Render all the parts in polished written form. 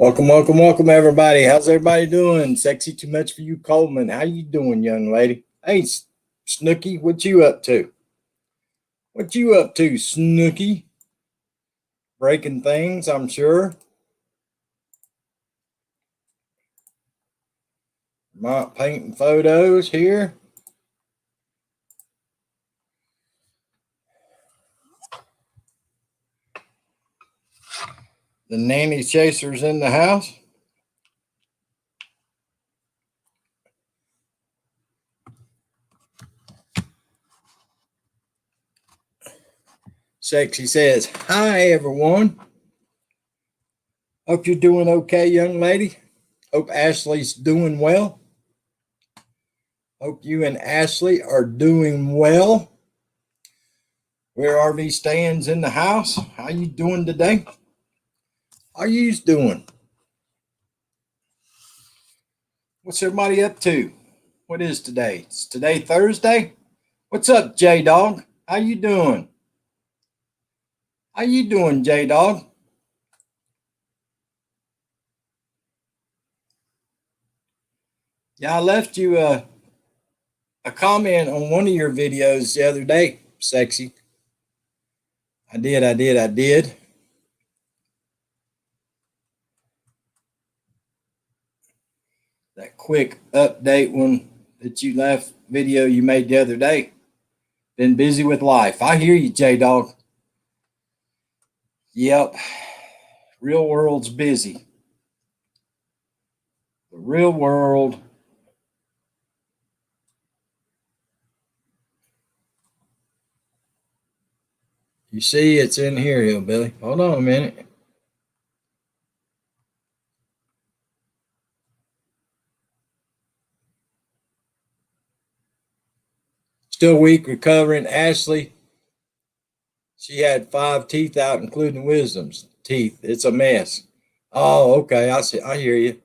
Welcome, everybody. How's everybody doing? Sexy too much for you, Coleman. How you doing, young lady? Hey, Snooky, what you up to? What you up to, Snooky? Breaking things, I'm sure. Not painting photos here. The nanny chaser's in the house. Sexy says, hi, everyone. Hope you're doing okay, young lady. Hope Ashley's doing well. Hope you and Ashley are doing well. Where RV stands in the house. How you doing today? How you doing? What's everybody up to? What is today? Is today Thursday? What's up, J-Dog? How you doing? How you doing, J-Dog? Yeah, I left you a comment on one of your videos the other day, Sexy. I did. That quick update one that you left video you made the other day. Been busy with life. I hear you, J-Dog. Yep. Real world's busy. The real world. You see, it's in here, Hillbilly. Hold on a minute. Still weak, recovering. Ashley, she had 5 teeth out, including wisdom's teeth. It's a mess. Oh, okay. I see. I hear you.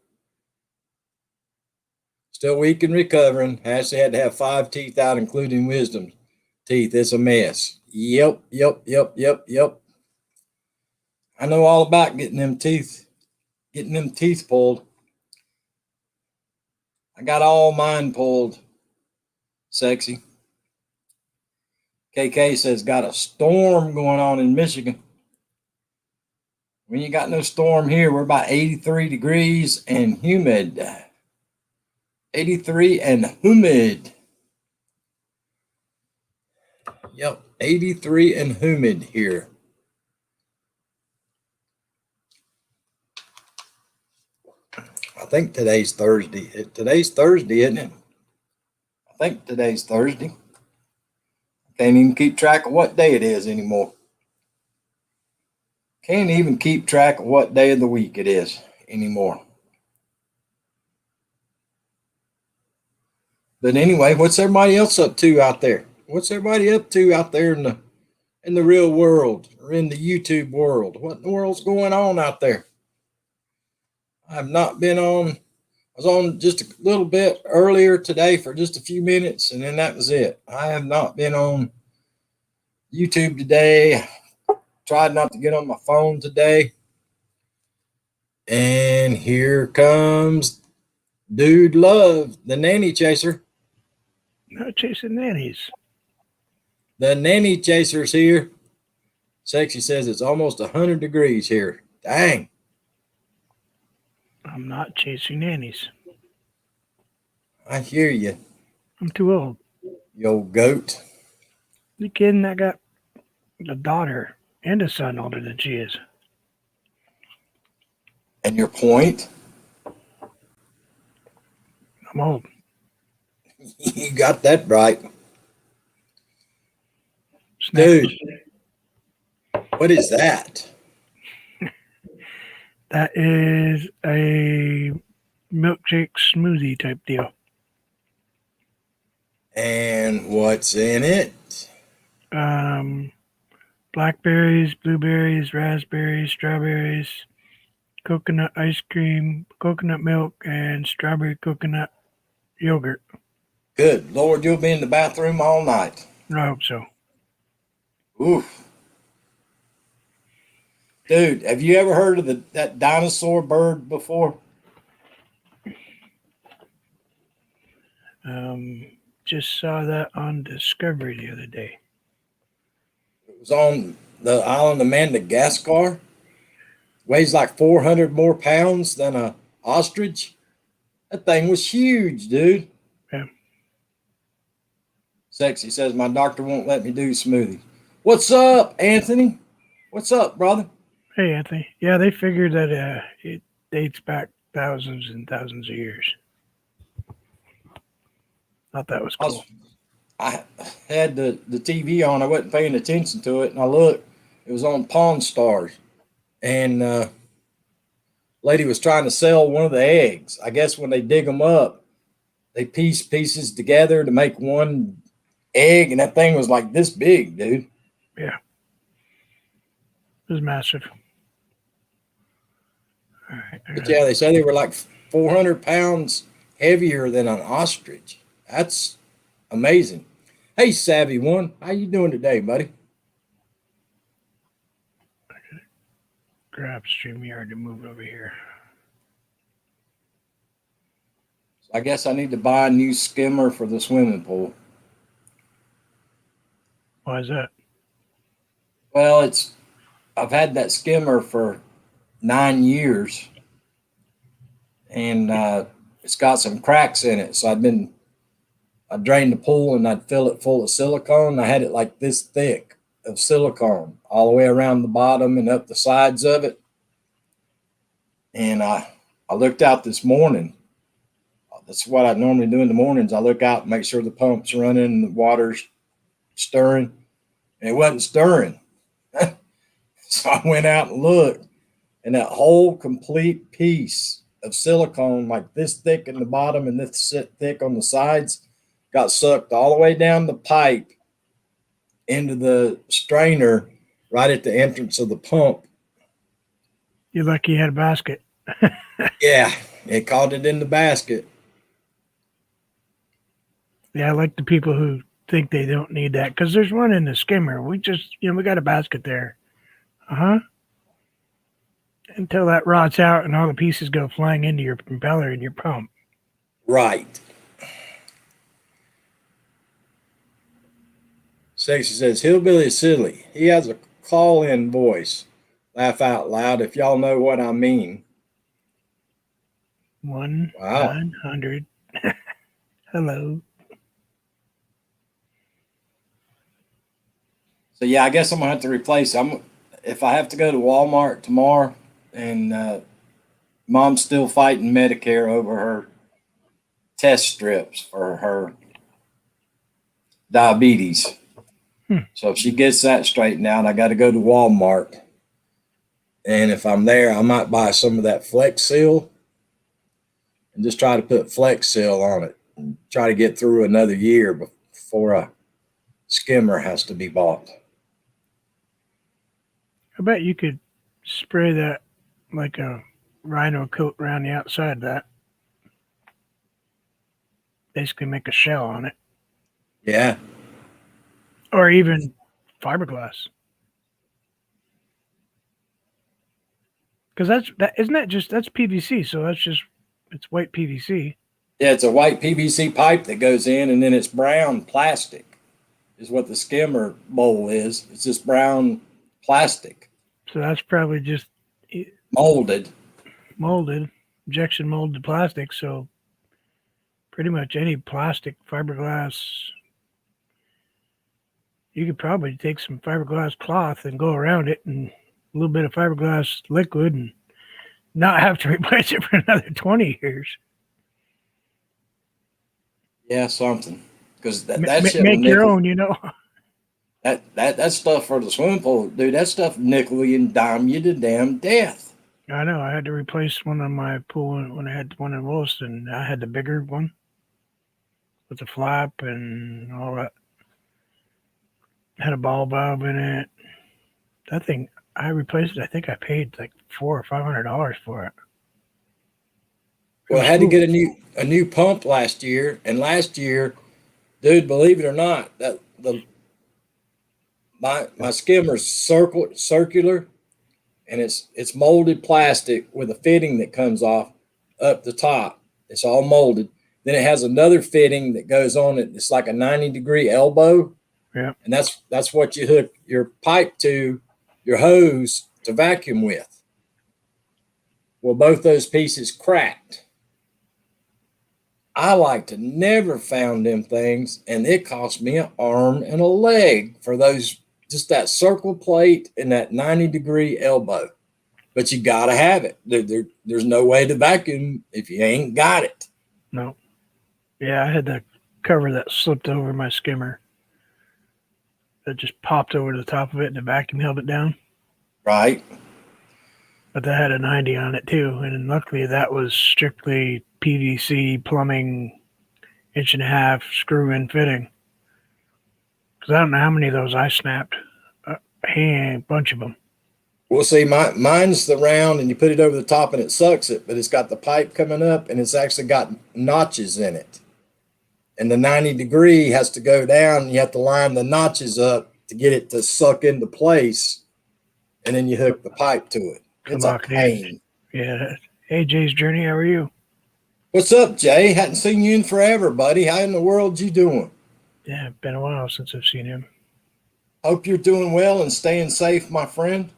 Still weak and recovering. Ashley had to have 5 teeth out, including wisdom's teeth. It's a mess. Yep. I know all about getting them teeth pulled. I got all mine pulled. Sexy. KK says got a storm going on in Michigan. We ain't got no storm here. We're about 83 degrees and humid. 83 and humid. Yep, 83 and humid here. I think today's Thursday. Today's Thursday, isn't it? I think today's Thursday. Can't even keep track of what day it is anymore. Can't even keep track of what day of the week it is anymore. But anyway, what's everybody else up to out there? What's everybody up to out there in the real world or in the YouTube world? What in the world's going on out there? I have not been on. I was on just a little bit earlier today for just a few minutes, and then that was it. I have not been on YouTube today. Tried not to get on my phone today. And here comes Dude Love, the nanny chaser. Not chasing nannies. The nanny chaser's here. Sexy says it's almost 100 degrees here. Dang. I'm not chasing nannies. I hear you. I'm too old. You old goat. You kidding? I got a daughter and a son older than she is. And your point? I'm old. You got that right. Snack. Dude, what is that? That is a milkshake smoothie type deal. And what's in it? Blackberries, blueberries, raspberries, strawberries, coconut ice cream, coconut milk, and strawberry coconut yogurt. Good Lord, you'll be in the bathroom all night. I hope so. Oof. Dude, have you ever heard of that dinosaur bird before? Just saw that on Discovery the other day. It was on the island of Madagascar. Weighs like 400 more pounds than a ostrich. That thing was huge, dude. Yeah. Sexy says my doctor won't let me do smoothie. What's up, Anthony? What's up, brother? Hey, Anthony. Yeah, they figured that it dates back thousands and thousands of years. Thought that was cool. I had the TV on. I wasn't paying attention to it, and I looked. It was on Pawn Stars, and lady was trying to sell one of the eggs. I guess when they dig them up, they piece pieces together to make one egg, and that thing was like this big, dude. Yeah. It was massive. All right. But yeah, they said they were like 400 pounds heavier than an ostrich. That's amazing. Hey, Savvy One, how you doing today, buddy? Grab StreamYard to move over here. I guess I need to buy a new skimmer for the swimming pool. Why is that? Well, I've had that skimmer for 9 years, and it's got some cracks in it. So I'd drain the pool and I'd fill it full of silicone. I had it like this thick of silicone all the way around the bottom and up the sides of it. And I looked out this morning. That's what I normally do in the mornings. I look out and make sure the pump's running and the water's stirring. And it wasn't stirring. So I went out and looked, and that whole complete piece of silicone, like this thick in the bottom and this thick on the sides, got sucked all the way down the pipe into the strainer right at the entrance of the pump. You're lucky you had a basket. Yeah, it caught it in the basket. Yeah, I like the people who think they don't need that because there's one in the skimmer. We just, we got a basket there. Until that rots out and all the pieces go flying into your propeller and your pump. Right. Sexy says, Hillbilly is silly. He has a call-in voice. Laugh out loud if y'all know what I mean. 1-900. Hello. So yeah, I guess I'm gonna have to replace. If I have to go to Walmart tomorrow, and Mom's still fighting Medicare over her test strips for her diabetes. So if she gets that straightened out, I got to go to Walmart. And if I'm there, I might buy some of that Flex Seal and just try to put Flex Seal on it and try to get through another year before a skimmer has to be bought. I bet you could spray that like a rhino coat around the outside of that. Basically make a shell on it. Yeah. Or even fiberglass. Because that's PVC, so it's white PVC. Yeah, it's a white PVC pipe that goes in, and then it's brown plastic is what the skimmer bowl is. It's just brown plastic. So that's probably just molded, injection molded plastic. So pretty much any plastic, fiberglass, you could probably take some fiberglass cloth and go around it and a little bit of fiberglass liquid and not have to replace it for another 20 years. Yeah, something. Because that shit make your own, That stuff for the swimming pool, dude, that stuff nickel you and dime you to damn death. I know. I had to replace one on my pool when I had one in Williston. I had the bigger one with the flap and all that. Had a ball valve in it. That thing, I replaced it. I think I paid like $400 or $500 for it. Well, I had to get a new pump last year, and last year, dude, believe it or not, my skimmer's circular, and it's molded plastic with a fitting that comes off up the top. It's all molded. Then it has another fitting that goes on it. It's like a 90-degree elbow. Yeah. And that's what you hook your pipe to, your hose to vacuum with. Well, both those pieces cracked. I like to never found them things, and it cost me an arm and a leg for those, just that circle plate and that 90-degree elbow. But you got to have it. There's no way to vacuum if you ain't got it. No. Yeah, I had the cover that slipped over my skimmer. That just popped over the top of it, and the vacuum held it down. Right. But that had a 90 on it too, and luckily that was strictly PVC plumbing, 1.5 inch screw-in fitting. Because I don't know how many of those I snapped. A bunch of them. Well, see, mine's the round, and you put it over the top, and it sucks it, but it's got the pipe coming up, and it's actually got notches in it. And the 90-degree has to go down, and you have to line the notches up to get it to suck into place, and then you hook the pipe to it. It's a pain. Yeah. Hey, Jay's Journey, how are you? What's up, Jay? Hadn't seen you in forever, buddy. How in the world you doing? Yeah, it's been a while since I've seen him. Hope you're doing well and staying safe, my friend.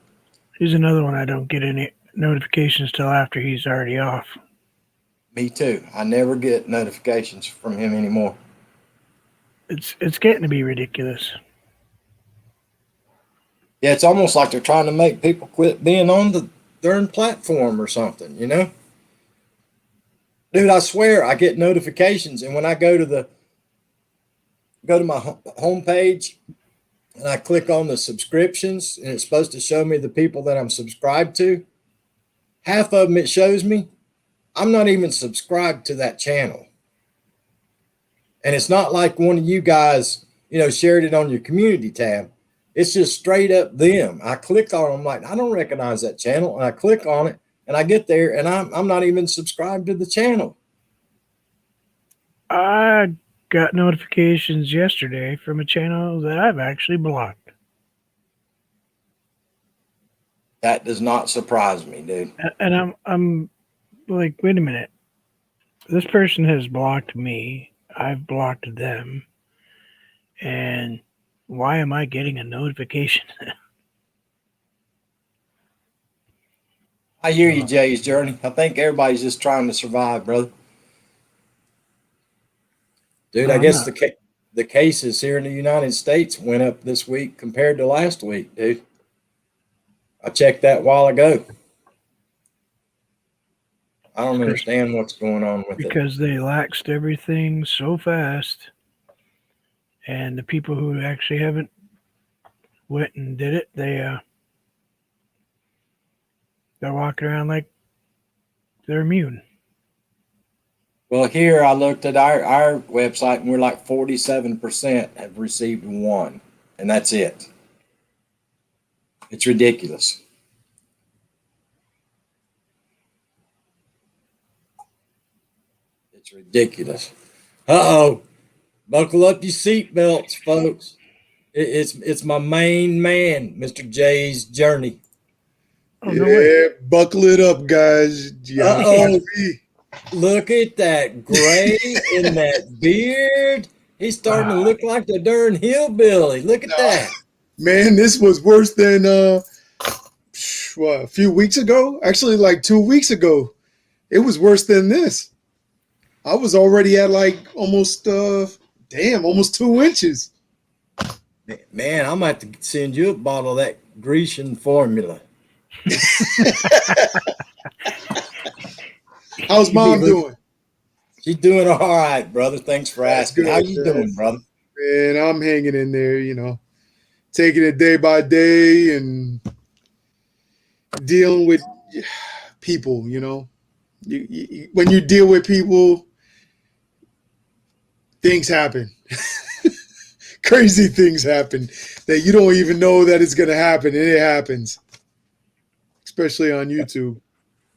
He's another one I don't get any notifications till after he's already off. Me too. I never get notifications from him anymore. It's getting to be ridiculous. Yeah, it's almost like they're trying to make people quit being on the darn platform or something, you know? Dude, I swear I get notifications, and when I go to my homepage and I click on the subscriptions, and it's supposed to show me the people that I'm subscribed to, half of them it shows me I'm not even subscribed to that channel. And it's not like one of you guys, shared it on your community tab. It's just straight up them. I click on them like, I don't recognize that channel. And I click on it and I get there and I'm not even subscribed to the channel. I got notifications yesterday from a channel that I've actually blocked. That does not surprise me, dude. And I'm like, wait a minute. This person has blocked me. I've blocked them. And why am I getting a notification? I hear you, Jay's Journey. I think everybody's just trying to survive, brother. Dude, I guess the cases here in the United States went up this week compared to last week, dude. I checked that a while ago. I don't understand what's going on with it. Because they laxed everything so fast. And the people who actually haven't went and did it, they're walking around like they're immune. Well, here I looked at our website, and we're like 47% have received one, and that's it. It's ridiculous. It's ridiculous. Uh-oh. Buckle up your seatbelts, folks. It's my main man, Mr. Jay's Journey. Oh, no buckle it up, guys. Uh-oh. Look at that gray in that beard. He's starting to look like the darn hillbilly. Look at that. Man, this was worse than a few weeks ago. Actually, like 2 weeks ago. It was worse than this. I was already at like almost 2 inches. Man, I might have to send you a bottle of that Grecian formula. How's mom doing? She's doing all right, brother. Thanks for asking. How you doing, brother? Man, I'm hanging in there, taking it day by day and dealing with people, when you deal with people, things happen. Crazy things happen that you don't even know that it's going to happen, and it happens, especially on YouTube.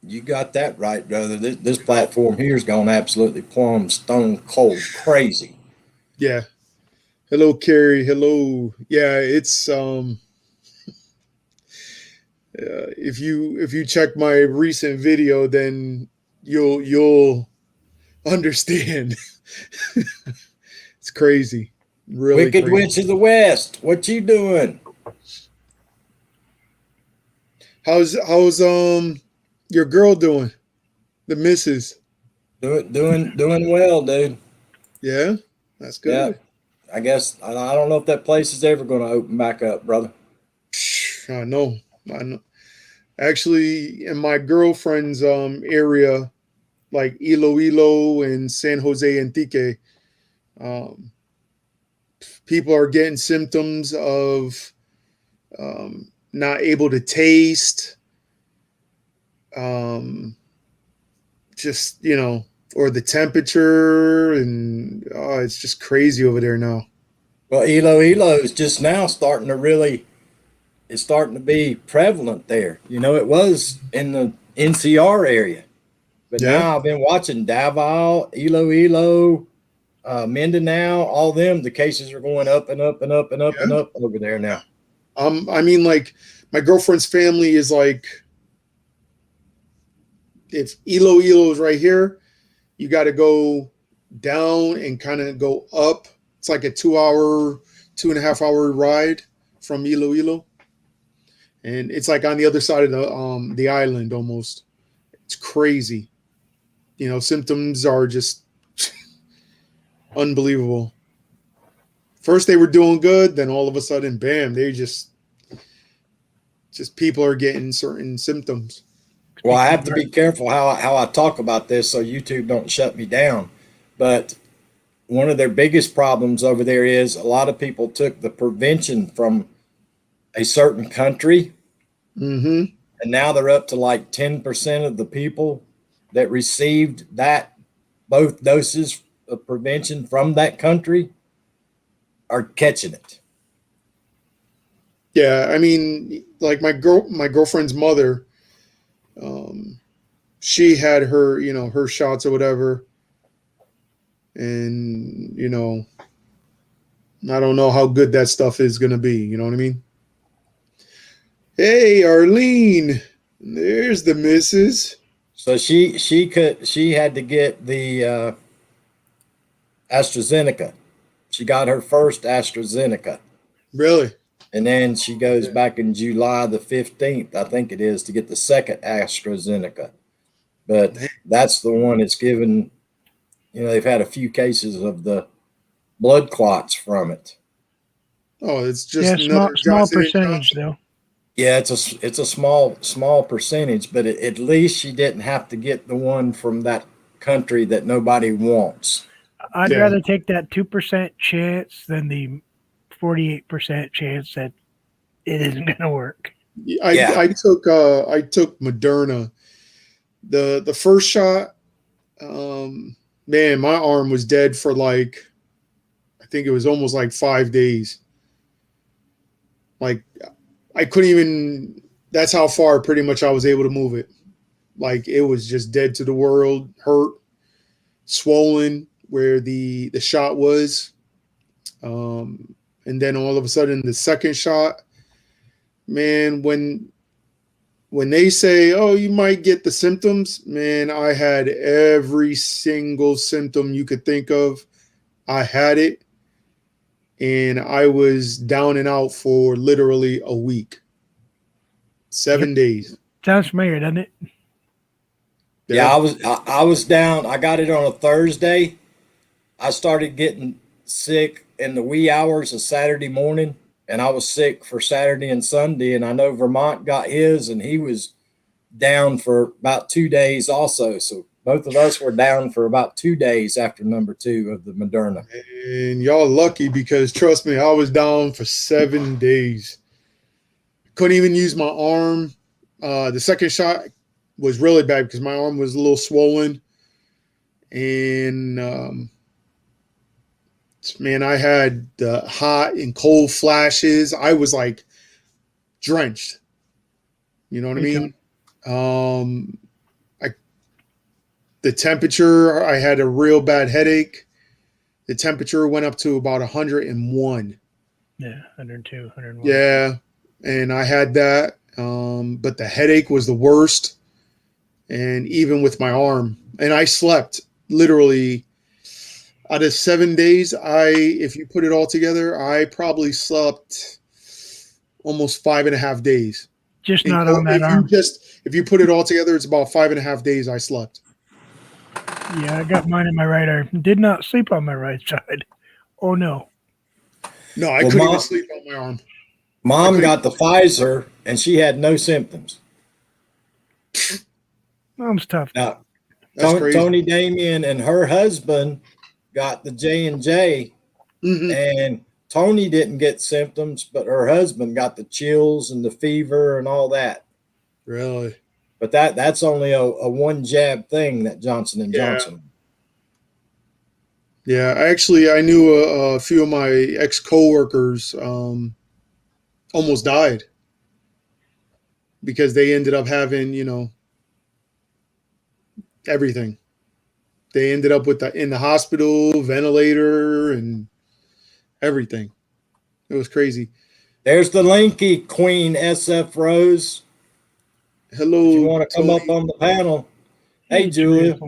You got that right, brother. This platform here has gone absolutely plumb stone cold crazy. Yeah. Hello, Carrie. Hello. Yeah, it's If you check my recent video, then you'll understand. It's crazy, really Wicked crazy. Witch of the West, what you doing? How's your girl doing? The missus. Doing well, dude. Yeah, that's Yeah, good. I guess I don't know if that place is ever going to open back up, brother. I know. I know. Actually, in my girlfriend's area, like Iloilo and San Jose Antique, um, people are getting symptoms of not able to taste, um, just or the temperature, and it's just crazy over there now. Well, Iloilo is just now starting to really, it's starting to be prevalent there. You know, it was in the NCR area, but Yeah. now I've been watching Davao, Iloilo, Mindanao, all them. The cases are going up and up and up and up and Yeah. up over there now. I mean, like my girlfriend's family is like, if Iloilo is right here, you got to go down and kind of go up. It's like a 2 hour, 2.5 hour ride from Iloilo, and it's like on the other side of the island almost. It's crazy. Symptoms are just unbelievable. First they were doing good, then all of a sudden, bam, they just people are getting certain symptoms. Well, I have to be careful how I talk about this so YouTube don't shut me down. But one of their biggest problems over there is a lot of people took the prevention from a certain country, Mm-hmm. and now they're up to like 10% of the people that received that both doses of prevention from that country are catching it. Yeah, I mean, like my girlfriend's mother, she had her shots or whatever, and I don't know how good that stuff is gonna be. You know what I mean? Hey, Arlene, there's the missus. So she had to get the AstraZeneca. She got her first AstraZeneca. Really? And then she goes back in July the 15th, I think it is, to get the second AstraZeneca. But that's the one that's given, they've had a few cases of the blood clots from it. Oh, it's just small another Johnson and percentage Johnson. though. Yeah, it's a small percentage, but at least she didn't have to get the one from that country that nobody wants. I'd Yeah. rather take that 2% chance than the 48% chance that it isn't going to work. I took Moderna. The first shot, man, my arm was dead for like, I think it was almost like 5 days. Like I couldn't even. That's how far pretty much I was able to move it. Like it was just dead to the world, hurt, swollen where the shot was, and then all of a sudden the second shot, man, when they say, oh, you might get the symptoms, man, I had every single symptom you could think of. I had it, and I was down and out for literally a week. 7 days. Sounds familiar, doesn't it? Yeah, I was down. I got it on a Thursday. I started getting sick in the wee hours of Saturday morning, and I was sick for Saturday and Sunday. And I know Vermont got his, and he was down for about 2 days also. So both of us were down for about 2 days after number 2 of the Moderna. And y'all lucky, because trust me, I was down for 7 days. Couldn't even use my arm. The second shot was really bad because my arm was a little swollen. And man, I had hot and cold flashes. I was like drenched. You know what I mean? The temperature, I had a real bad headache. The temperature went up to about 101. Yeah, 102, 101. Yeah, and I had that. But the headache was the worst, and even with my arm. And I slept literally out of 7 days. If you put it all together, I probably slept almost 5.5 days. Just not on that arm. If you put it all together, it's about 5.5 days I slept. Yeah, I got mine in my right arm. Did not sleep on my right side. Oh no. No, I couldn't even sleep on my arm. Mom got the Pfizer and she had no symptoms. Mom's tough. Now, That's crazy. Tony Damien and her husband got the J&J, and Tony didn't get symptoms, but her husband got the chills and the fever and all that. Really? But that's only a one jab thing, that Johnson and Johnson. Yeah, I knew a few of my ex-coworkers almost died because they ended up having, everything. They ended up in the hospital, ventilator, and everything. It was crazy. There's the lanky queen, SF Rose. Hello. If you want to come up on the panel. Hey, Julia.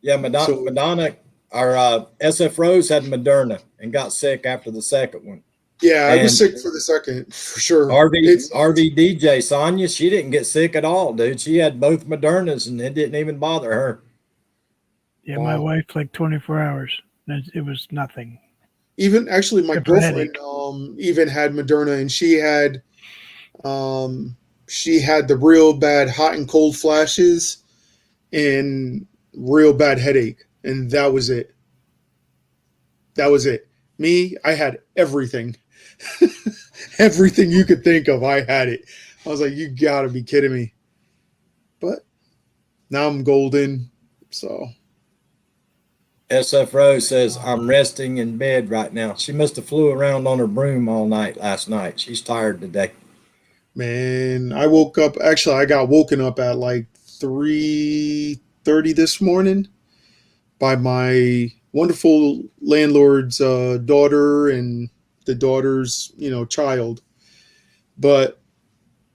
Yeah, Madonna, or SF Rose had Moderna and got sick after the second one. Yeah, I was sick for the second, for sure. RVDJ, Sonia, she didn't get sick at all, dude. She had both Modernas and it didn't even bother her. Yeah, my wife, like 24 hours. It was nothing. Even actually, my girlfriend even had Moderna, and she had the real bad hot and cold flashes and real bad headache, and that was it. Me, I had everything. Everything you could think of, I had it. I was like, you gotta be kidding me. But now I'm golden, so. SF Rose says, I'm resting in bed right now. She must have flew around on her broom all night last night. She's tired today. Man, I woke up. Actually, I got woken up at like 3:30 this morning by my wonderful landlord's daughter and the daughter's, child. But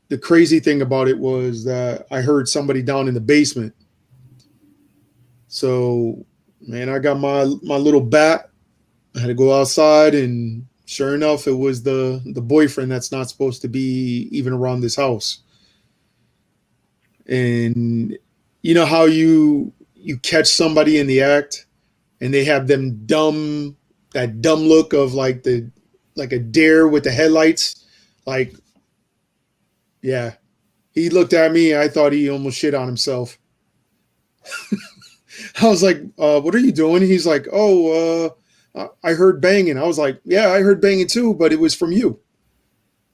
the crazy thing about it was that I heard somebody down in the basement. So, man, I got my little bat. I had to go outside, and sure enough, it was the boyfriend that's not supposed to be even around this house. And you know how you catch somebody in the act and they have that dumb look of like a deer with the headlights. Like, yeah, he looked at me. I thought he almost shit on himself. I was like, what are you doing? He's like, I heard banging. I was like, yeah, I heard banging too, but it was from you.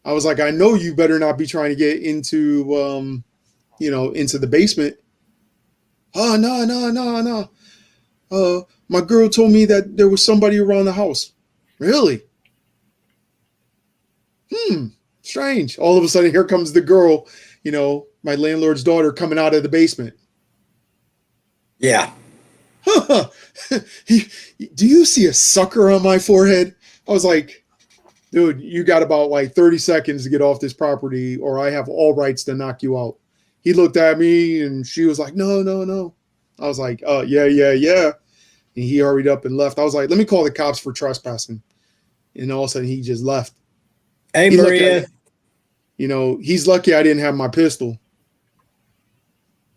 I was like, I know you better not be trying to get into, into the basement. Oh, no. My girl told me that there was somebody around the house. Really? Strange. All of a sudden, here comes the girl, my landlord's daughter coming out of the basement. Yeah. Do you see a sucker on my forehead? I was like, dude, you got about like 30 seconds to get off this property or I have all rights to knock you out. He looked at me and she was like, no. I was like, yeah. And he hurried up and left. I was like, let me call the cops for trespassing. And all of a sudden he just left. Hey, Maria. He's lucky I didn't have my pistol.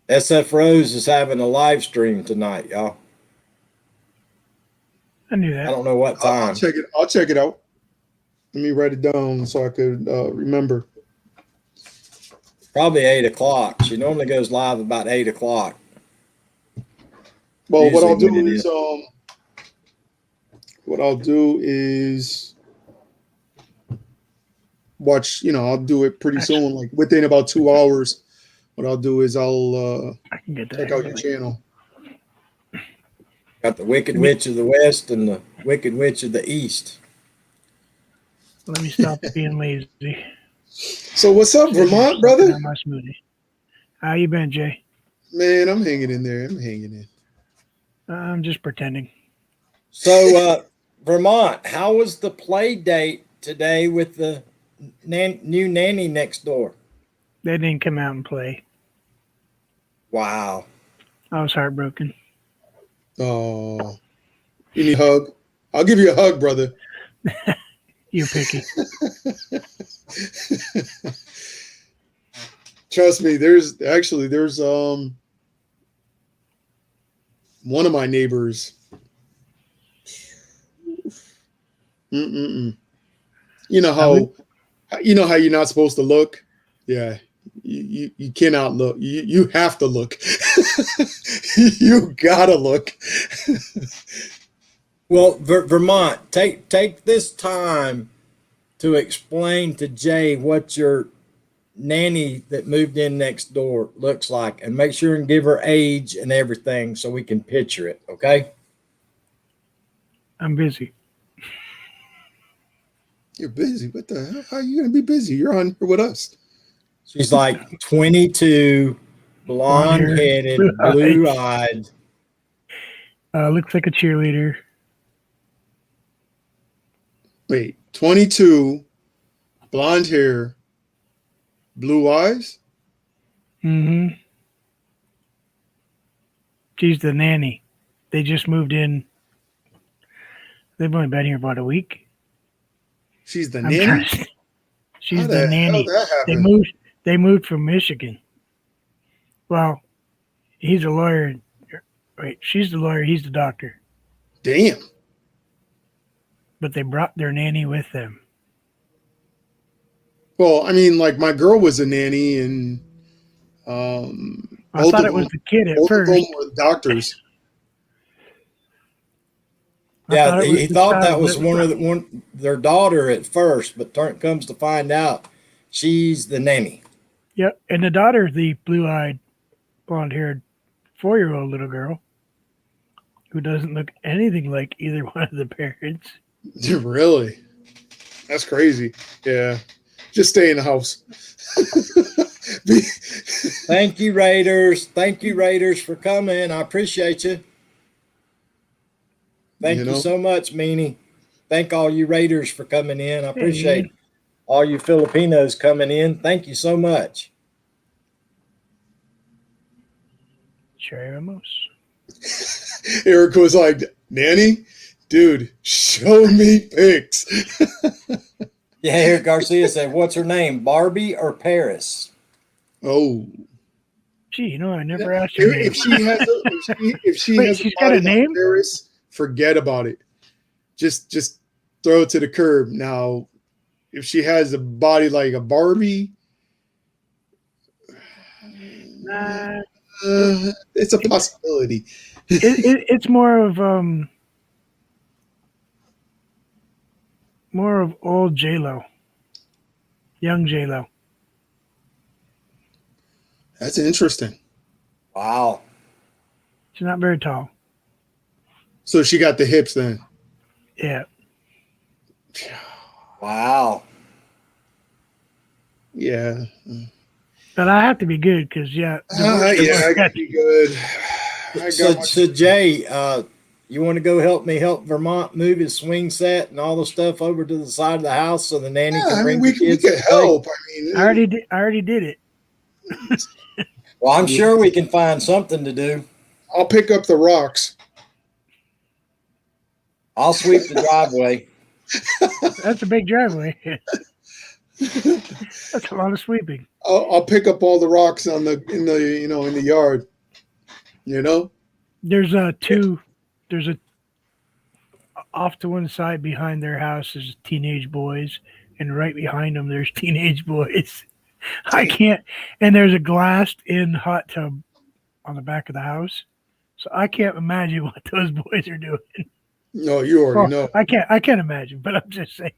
SF Rose is having a live stream tonight, y'all. I knew that. I don't know what time. I'll check it out. Let me write it down so I could remember. Probably 8 o'clock. She normally goes live about 8 o'clock. Well, Usually what I'll do is watch, I'll do it pretty soon, like within about 2 hours. What I'll do is I'll check out your channel. Got the Wicked Witch of the West and the Wicked Witch of the East. Let me stop being lazy. So what's up, Vermont, brother? My smoothie. How you been, Jay? Man, I'm hanging in there. I'm just pretending. So, Vermont, how was the play date today with the new nanny next door? They didn't come out and play. Wow. I was heartbroken. Oh, you need a hug? I'll give you a hug, brother. You're picky. Trust me, there's one of my neighbors. Mm-mm-mm. You know how you're not supposed to look? Yeah. You cannot look. You have to look. You gotta look. Well, Vermont, take this time to explain to Jay what your nanny that moved in next door looks like, and make sure and give her age and everything so we can picture it. Okay. I'm busy. You're busy. What the hell? How are you gonna be busy? You're on here with us. She's like 22, blonde-headed, blue-eyed. Looks like a cheerleader. Wait, 22, blonde hair, blue eyes? Mm-hmm. She's the nanny. They just moved in. They've only been here about a week. She's the I'm nanny? trying to- She's How the the nanny. hell that happened? They moved from Michigan. Well, he's a lawyer. Wait, she's the lawyer. He's the doctor. Damn. But they brought their nanny with them. Well, I mean, like my girl was a nanny, and I both thought of it was them, the kid at both of first. them were doctors. Yeah, he the thought that child was their daughter at first, but comes to find out she's the nanny. Yep, and the daughter, the blue-eyed, blonde-haired 4-year-old little girl, who doesn't look anything like either one of the parents. Really? That's crazy. Yeah. Just stay in the house. Thank you, Raiders. Thank you, Raiders, for coming. I appreciate you. Thank you so much, Meanie. Thank all you Raiders for coming in. I appreciate all you Filipinos coming in. Thank you so much. Cherry Ramos. Eric was like, Nanny, dude, show me pics. Yeah, Eric Garcia said, what's her name, Barbie or Paris? Oh. Gee, I never asked her name. If she has Wait, she's got a name? Paris, forget about it. Just throw it to the curb. Now, if she has a body like a Barbie, it's a possibility. It's more of old J-Lo, young J-Lo. That's interesting. Wow. She's not very tall. So she got the hips then. Yeah. Wow. Yeah. But I have to be good because, yeah. I got to be good. So Jay, you want to go help Vermont move his swing set and all the stuff over to the side of the house so the nanny can bring the kids? We could help. I already did it. Well, I'm sure we can find something to do. I'll pick up the rocks. I'll sweep the driveway. That's a big driveway. That's a lot of sweeping. I'll pick up all the rocks in the yard. There's off to one side behind their house is teenage boys, and right behind them there's teenage boys. I can't, and there's a glassed in hot tub on the back of the house, so I can't imagine what those boys are doing. No, you already know. I can't imagine, but I'm just saying.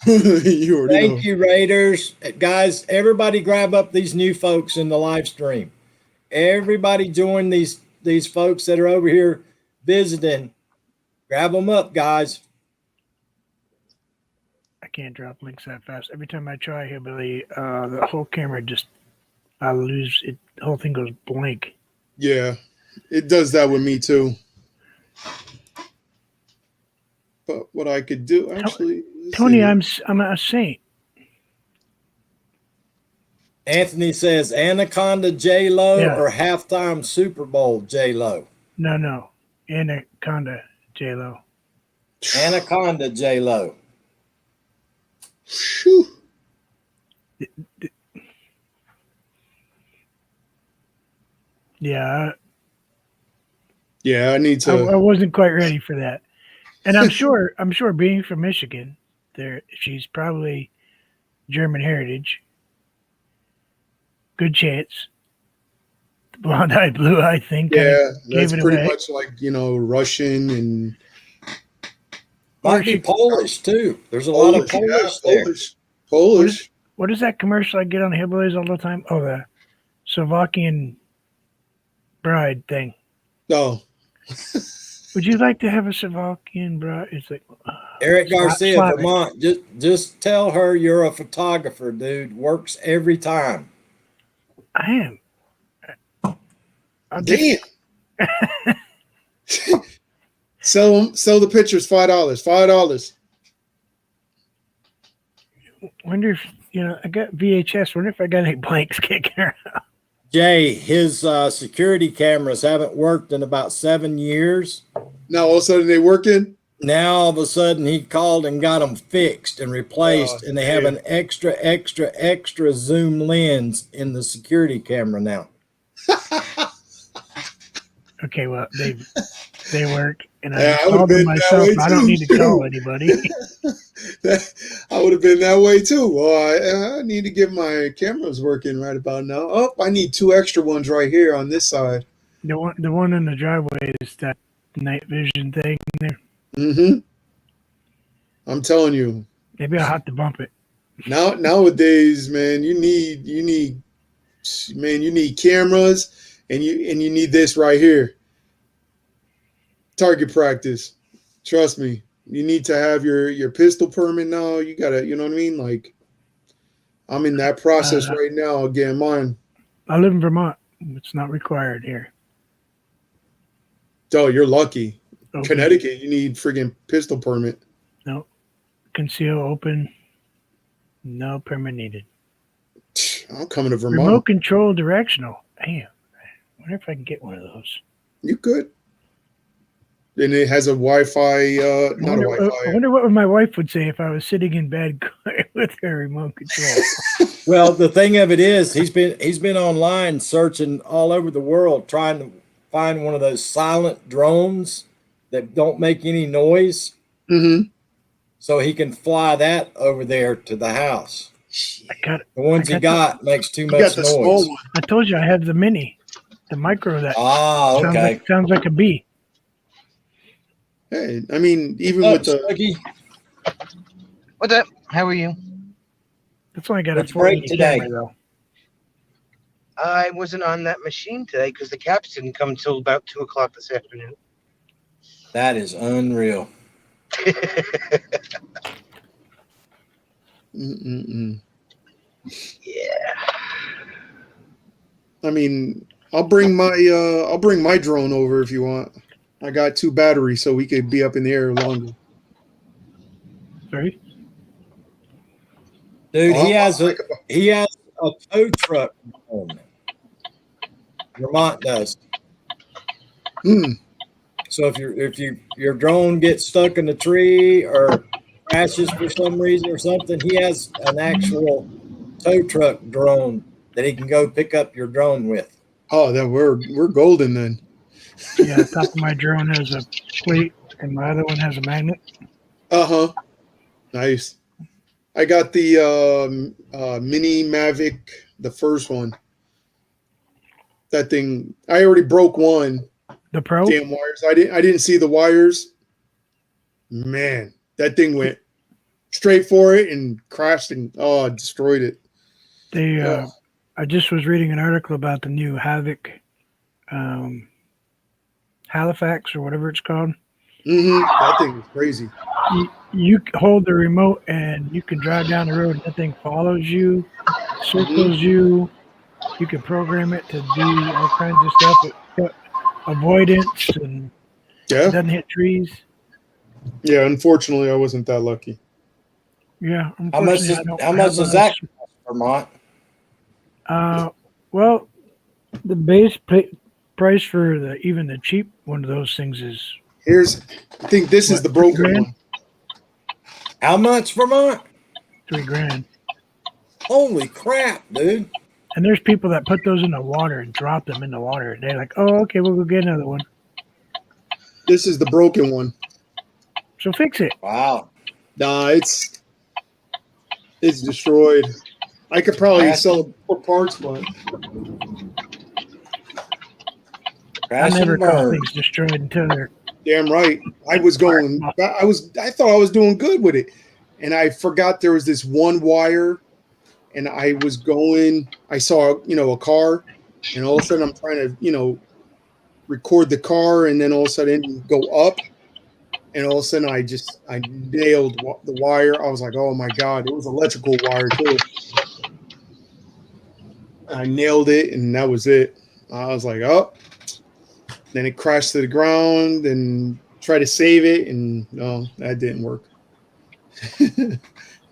You already know. Thank you, Raiders. Guys, everybody grab up these new folks in the live stream. Everybody join these folks that are over here visiting. Grab them up, guys. I can't drop links that fast. Every time I try, Hillbilly, the whole camera I lose it. The whole thing goes blank. Yeah, it does that with me too. But what I could do, actually, Tony, I'm a saint. Anthony says Anaconda J Lo Yeah. or halftime Super Bowl J Lo. No. Anaconda J-Lo. Anaconda J Lo. Phew. Yeah, Yeah, I need I to. wasn't quite ready for that. And I'm sure being from Michigan, she's probably German heritage. Good chance. The blonde-eyed, blue-eyed thing kind Yeah, of gave that's it pretty away. much like Russian and Might Or be she- Polish too. There's a lot of Polish yeah, there. Polish. What is that commercial I get on Hillbillies all the time? Oh, the Slovakian bride thing. No, Would you like to have a Slovakian bride? It's like Eric Garcia, Slavic. Vermont. Just tell her you're a photographer, dude. Works every time. I am. I'll just- damn. Sell the pictures $5. wonder if I got VHS. Wonder if I got any blanks kicking around. Jay, his security cameras haven't worked in about 7 years. Now all of a sudden they working. Now all of a sudden he called and got them fixed and replaced, and they have an extra zoom lens in the security camera now. Okay, well they work, and I Yeah, I installed would've them been that myself. way I don't too. need to call anybody. I would have been that way too. Well, I need to get my cameras working right about now. Oh, I need 2 extra ones right here on this side. the one in the driveway is that night vision thing there. Mm-hmm. I'm telling you, Maybe I'll have to bump it. nowadays, man, you need cameras, and you need this right here. Target practice. Trust me. You need to have your pistol permit now. You gotta, you know what I mean? Like, I'm in that process right now getting mine. I live in Vermont. It's not required here. Oh, you're lucky. Okay. Connecticut, you need friggin' pistol permit. No. Conceal, open. No permit needed. I'm coming to Vermont. Remote control directional. Damn. I wonder if I can get one of those. You could. And it has a Wi-Fi, I not a Wi-Fi. wonder what my wife would say if I was sitting in bed with her remote control. Well, the thing of it is, he's been online searching all over the world trying to find one of those silent drones that don't make any noise, Mm-hmm. so he can fly that over there to the house. I got it. The ones I he got got makes too You much got the small noise. one. I told you I have the mini, the micro that Ah, okay. sounds like a bee. Hey, I mean, even What's with up, the Snooki? What's up? How are you? That's why I got Let's a break 480 today. camera, though. I wasn't on that machine today because the caps didn't come till about 2 o'clock this afternoon. That is unreal. Mm-mm-mm. Yeah. I mean, I'll bring my drone over if you want. I got 2 batteries, so we could be up in the air longer. Sorry. Dude, Oh, he has a tow truck drone. Vermont does. Hmm. So if your drone gets stuck in a tree or crashes for some reason or something, he has an actual tow truck drone that he can go pick up your drone with. Oh, then we're golden then. Yeah, the top of my drone has a plate, and my other one has a magnet. Uh-huh. Nice. I got the mini Mavic, the first one. That thing, I already broke one. The Pro. Damn wires. I didn't see the wires. Man, that thing went straight for it and crashed and destroyed it. They. Oh. I just was reading an article about the new Havoc, Halifax or whatever it's called. That thing is crazy. You hold the remote and you can drive down the road and that thing follows you, circles you. You can program it to do all kinds of stuff, avoidance, and Yeah. doesn't hit trees. Yeah, unfortunately I wasn't that lucky. Yeah. How much unfortunately, I don't how much have does a- that cost, Vermont? Well, the base price for even the cheap one of those things is I think this is What, the broken $3,000? one. How much, Vermont? $3,000. Holy crap, dude. And there's people that put those in the water and drop them in the water. And they're like, oh, okay, we'll go get another one. This is the broken one. So fix it. Wow. Nah, it's destroyed. I could probably sell it for parts, but Crash I never and call burn. things destroyed until they're. damn right. I thought I was doing good with it. And I forgot there was this one wire, and I saw, a car, and all of a sudden I'm trying to, record the car, and then all of a sudden go up, and all of a sudden I nailed the wire. I was like, oh my God, it was electrical wire too. I nailed it, and that was it. I was like, oh. Then it crashed to the ground, and tried to save it, and no, that didn't work. Didn't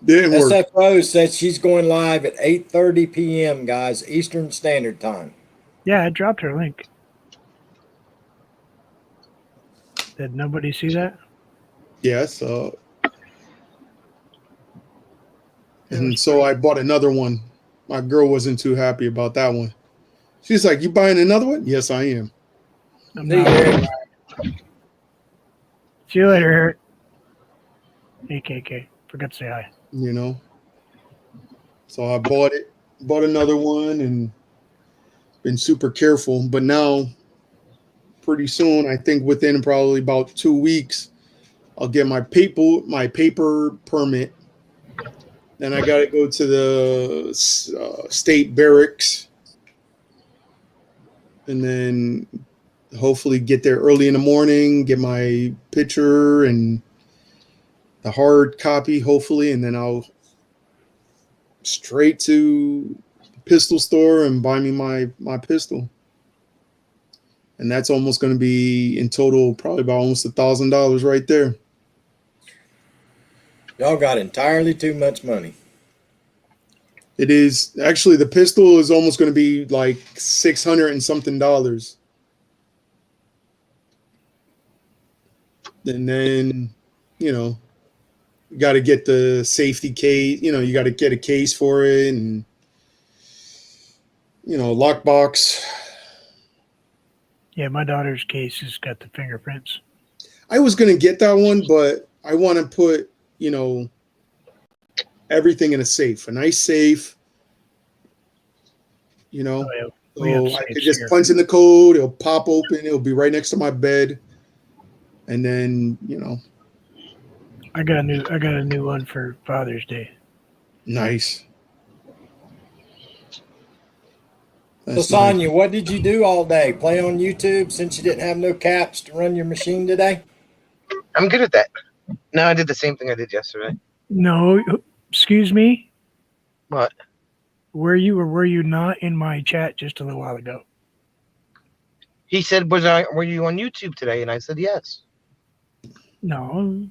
work. SFO said she's going live at 8:30 p.m., guys, Eastern Standard Time. Yeah, I dropped her link. Did nobody see that? Yes. And so I bought another one. My girl wasn't too happy about that one. She's like, "You buying another one?" Yes, I am. I'm See you, not- Eric. See you later, Eric. AKK. Forgot to say hi. So I bought another one, and been super careful. But now, pretty soon, I think within probably about 2 weeks, I'll get my paper permit. Then I got to go to the state barracks, and then hopefully get there early in the morning, get my picture and the hard copy, hopefully, and then I'll straight to the pistol store and buy me my pistol. And that's almost going to be in total probably about almost $1,000 right there. Y'all got entirely too much money. It is actually, the pistol is almost going to be like $600 and something. And then, you got to get the safety case, you got to get a case for it, and, lockbox. Yeah, my daughter's case has got the fingerprints. I was going to get that one, but I want to put, everything in a safe, a nice safe, Oh, yeah. We so have I safes could just here. punch in the code, it'll pop open, it'll be right next to my bed. And then, I got a new one for Father's Day. nice. So, That's nice. Sonya, what did you do all day? Play on YouTube since you didn't have no caps to run your machine today? I'm good at that. No, I did the same thing I did yesterday. No, excuse me. What? Were you or were you not in my chat just a little while ago? He said, were you on YouTube today? And I said, yes. No.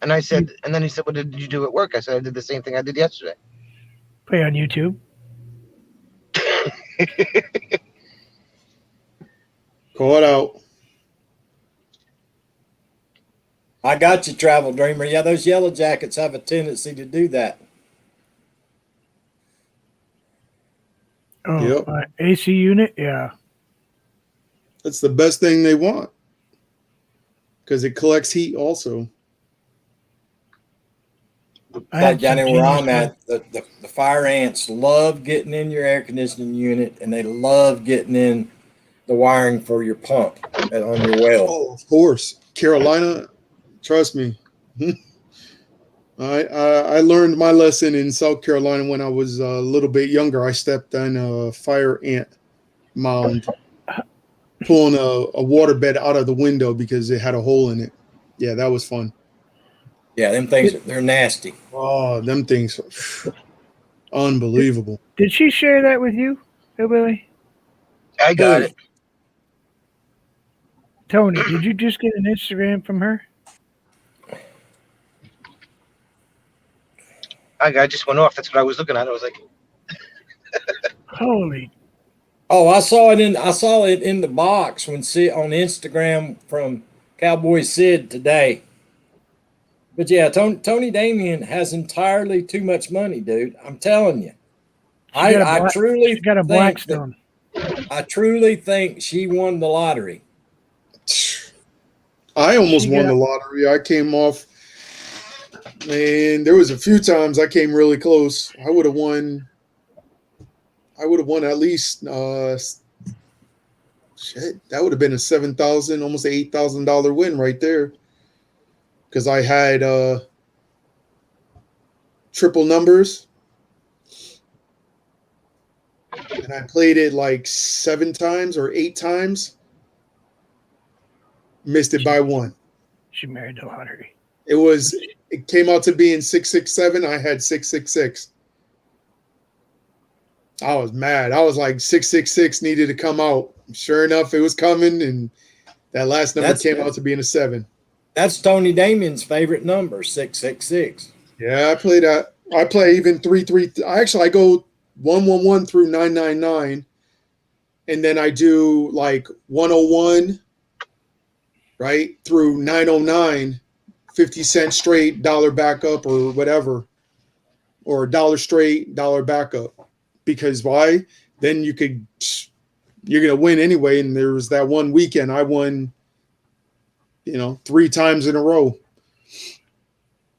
And I said, and then he said, what did you do at work? I said, I did the same thing I did yesterday. Play on YouTube. Call it out. I got you, Travel Dreamer. Yeah, those yellow jackets have a tendency to do that. Oh, Yep. AC unit? Yeah. That's the best thing they want, because it collects heat also. I had Like down some there where genius I'm at, the fire ants love getting in your air conditioning unit, and they love getting in the wiring for your pump on your well. Oh, of course. Carolina, trust me. I learned my lesson in South Carolina when I was a little bit younger. I stepped on a fire ant mound, pulling a water bed out of the window because it had a hole in it. Yeah, that was fun. Yeah, them things, they're nasty. Oh, them things, unbelievable. Did she share that with you, Hillbilly? I got Dude. it. Tony, did you just get an Instagram from her? I just went off. That's what I was looking at. I was like, Holy, Oh, I saw it in the box on Instagram from Cowboy Sid today. But yeah, Tony Damien has entirely too much money, dude. I'm telling you. she got a I black. She truly got a think that Blackstone. I truly think she won the lottery. I almost She won the got. lottery. I came off, man. There was a few times I came really close. I would have won. I would have won at least shit. That would have been a $7,000, almost $8,000 win right there. Because I had triple numbers, and I played it like 7 times or 8 times. Missed it by one. She married the lottery. It came out to being 667. I had 666. I was mad. I was like 666 needed to come out. Sure enough, it was coming, and that last number came out to being a 7. That's Tony Damien's favorite number, 666. Yeah, I play that. I play even 333. I go 111 through 999, and then I do like 101, right, through 909, 50 cents straight, dollar backup or whatever, or dollar straight, dollar backup. Because why? Then you're gonna win anyway. And there was that one weekend I won, 3 times in a row.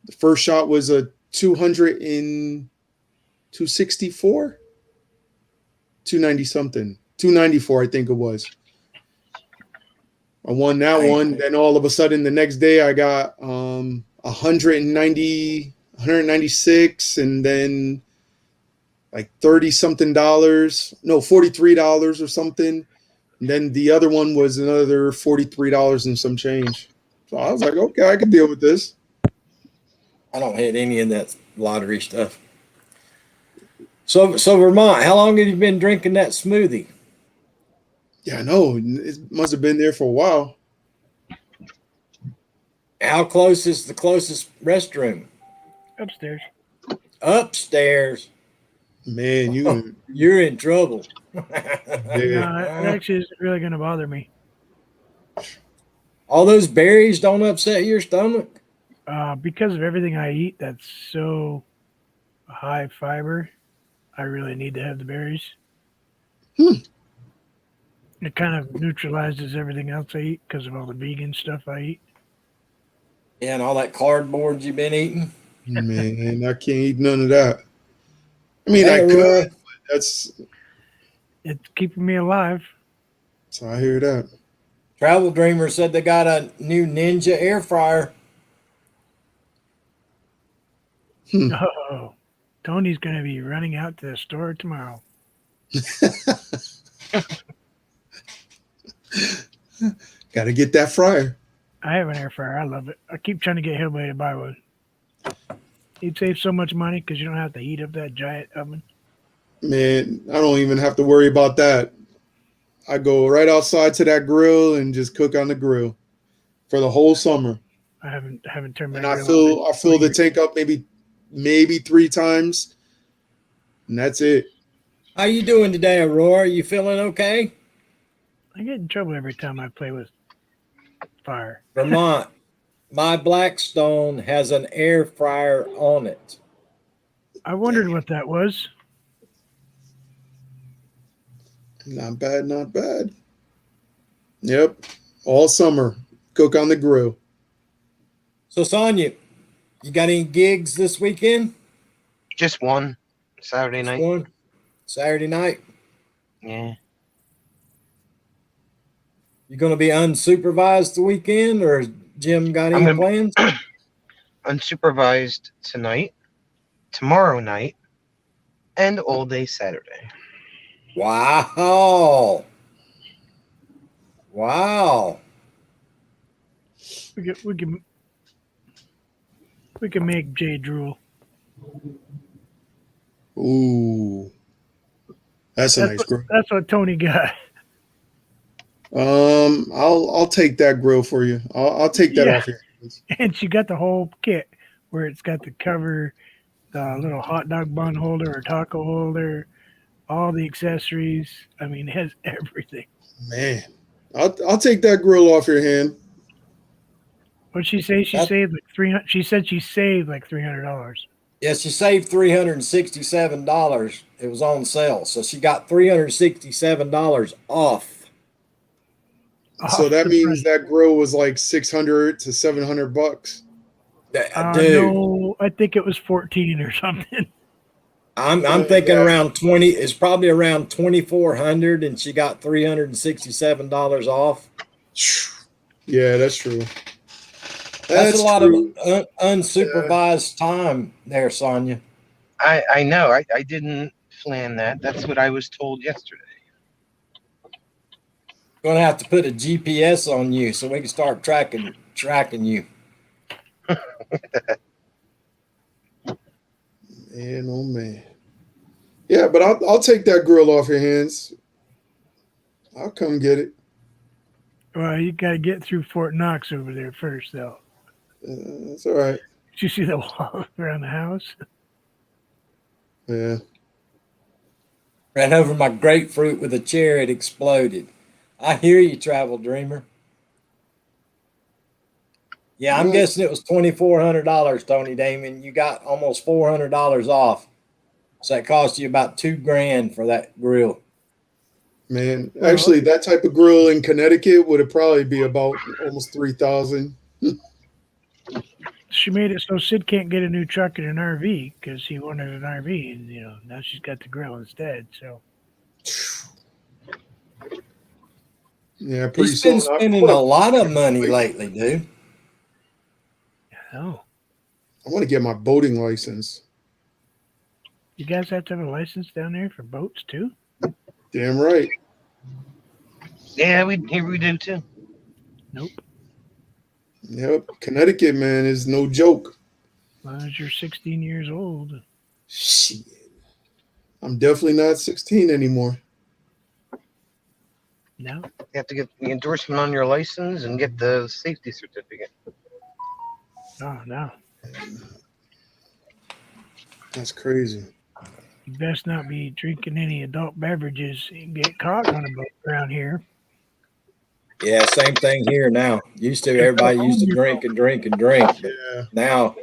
The first shot was a 200 in 264, 290 something, 294, I think it was. I won that one. Then all of a sudden, the next day, I got 196, and then like 30 something dollars. No, $43 or something. And then the other one was another $43 and some change. So I was like, okay, I can deal with this. I don't hit any of that lottery stuff. So Vermont, how long have you been drinking that smoothie? Yeah, I know. It must have been there for a while. How close is the closest restroom? Upstairs. Upstairs. Man, You're in trouble. No, that actually isn't really going to bother me. All those berries don't upset your stomach? Because of everything I eat that's so high fiber, I really need to have the berries. It kind of neutralizes everything else I eat because of all the vegan stuff I eat. Yeah, and all that cardboard you've been eating? Man, I can't eat none of that. I mean, Hey, I could, but it's keeping me alive. So I hear that. Travel Dreamer said they got a new Ninja air fryer. Oh, Tony's going to be running out to the store tomorrow. Got to get that fryer. I have an air fryer. I love it. I keep trying to get Hillbilly to buy one. You'd save so much money because you don't have to heat up that giant oven. Man, I don't even have to worry about that. I go right outside to that grill and just cook on the grill for the whole summer. I haven't turned my And I grill on in fill the 20 tank up maybe 3 times, and that's it. How you doing today, Aurora? You feeling okay? I get in trouble every time I play with fire. Vermont, my Blackstone has an air fryer on it. I wondered what that was. Not bad, not bad. Yep, all summer, cook on the grill. So, Sonia, you got any gigs this weekend? Just one Saturday night. One Saturday night. Yeah. You going to be unsupervised the weekend, or Jim got any plans? Unsupervised tonight, tomorrow night, and all day Saturday. Wow. Wow. We can make Jay drool. Ooh, that's a nice grill. That's what Tony got. I'll take that grill for you. I'll take that off here. And she got the whole kit where it's got the cover, the little hot dog bun holder or taco holder, all the accessories. I mean, it has everything. Man, I'll take that grill off your hand. What'd she say? She That, saved like 300. She said she saved like $300. yeah, she saved $367. It was on sale, so she got $367 off. So Off that the means price. that grill was like 600 to 700 bucks. Dude, No, I think it was 14 or something. I'm Oh thinking yeah, around 20. It's probably around 2,400, and she got $367 off. yeah, that's true. That's a That's lot of true. Yeah. unsupervised time there, Sonia. I know. I didn't plan that. That's what I was told yesterday. Going to have to put a GPS on you so we can start tracking you. Man, oh man. Yeah, but I'll take that grill off your hands. I'll come get it. Well, you got to get through Fort Knox over there first, though. That's all right. Did you see the wall around the house? Yeah. Ran over my grapefruit with a chair. It exploded. I hear you, travel dreamer. Yeah, I'm Well, guessing it was $2,400, Tony Damon. You got almost $400 off. So that cost you about $2,000 for that grill. man, Well, actually, that type of grill in Connecticut would probably be about almost 3,000. she made it so Sid can't get a new truck and an RV because he wanted an RV, and now she's got the grill instead. So Yeah, pretty He's been soon. spending a lot of money lately, dude. oh, I want to get my boating license. you guys have to have a license down there for boats too. Damn right. Yeah, we do too. Nope. Yep. Connecticut, man, is no joke. As long as you're 16 years old. Shit. I'm definitely not 16 anymore. No. You have to get the endorsement on your license and get the safety certificate. Oh no. That's crazy. You best not be drinking any adult beverages and get caught on a boat around here. Yeah, same thing here now. They'll Everybody own used to your drink boat. and drink and drink, but Yeah. now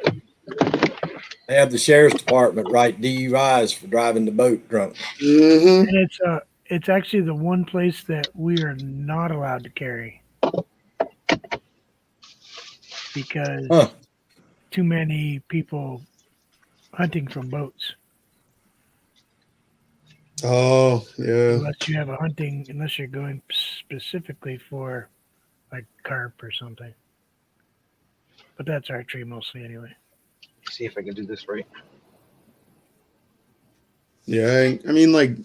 they have the sheriff's department write DUIs for driving the boat drunk. Mm-hmm. And it's actually the one place that we are not allowed to carry because Huh. too many people hunting from boats. Oh, yeah. Unless you're going specifically for like carp or something. But that's archery mostly anyway. See if I can do this right. Yeah. I mean, like,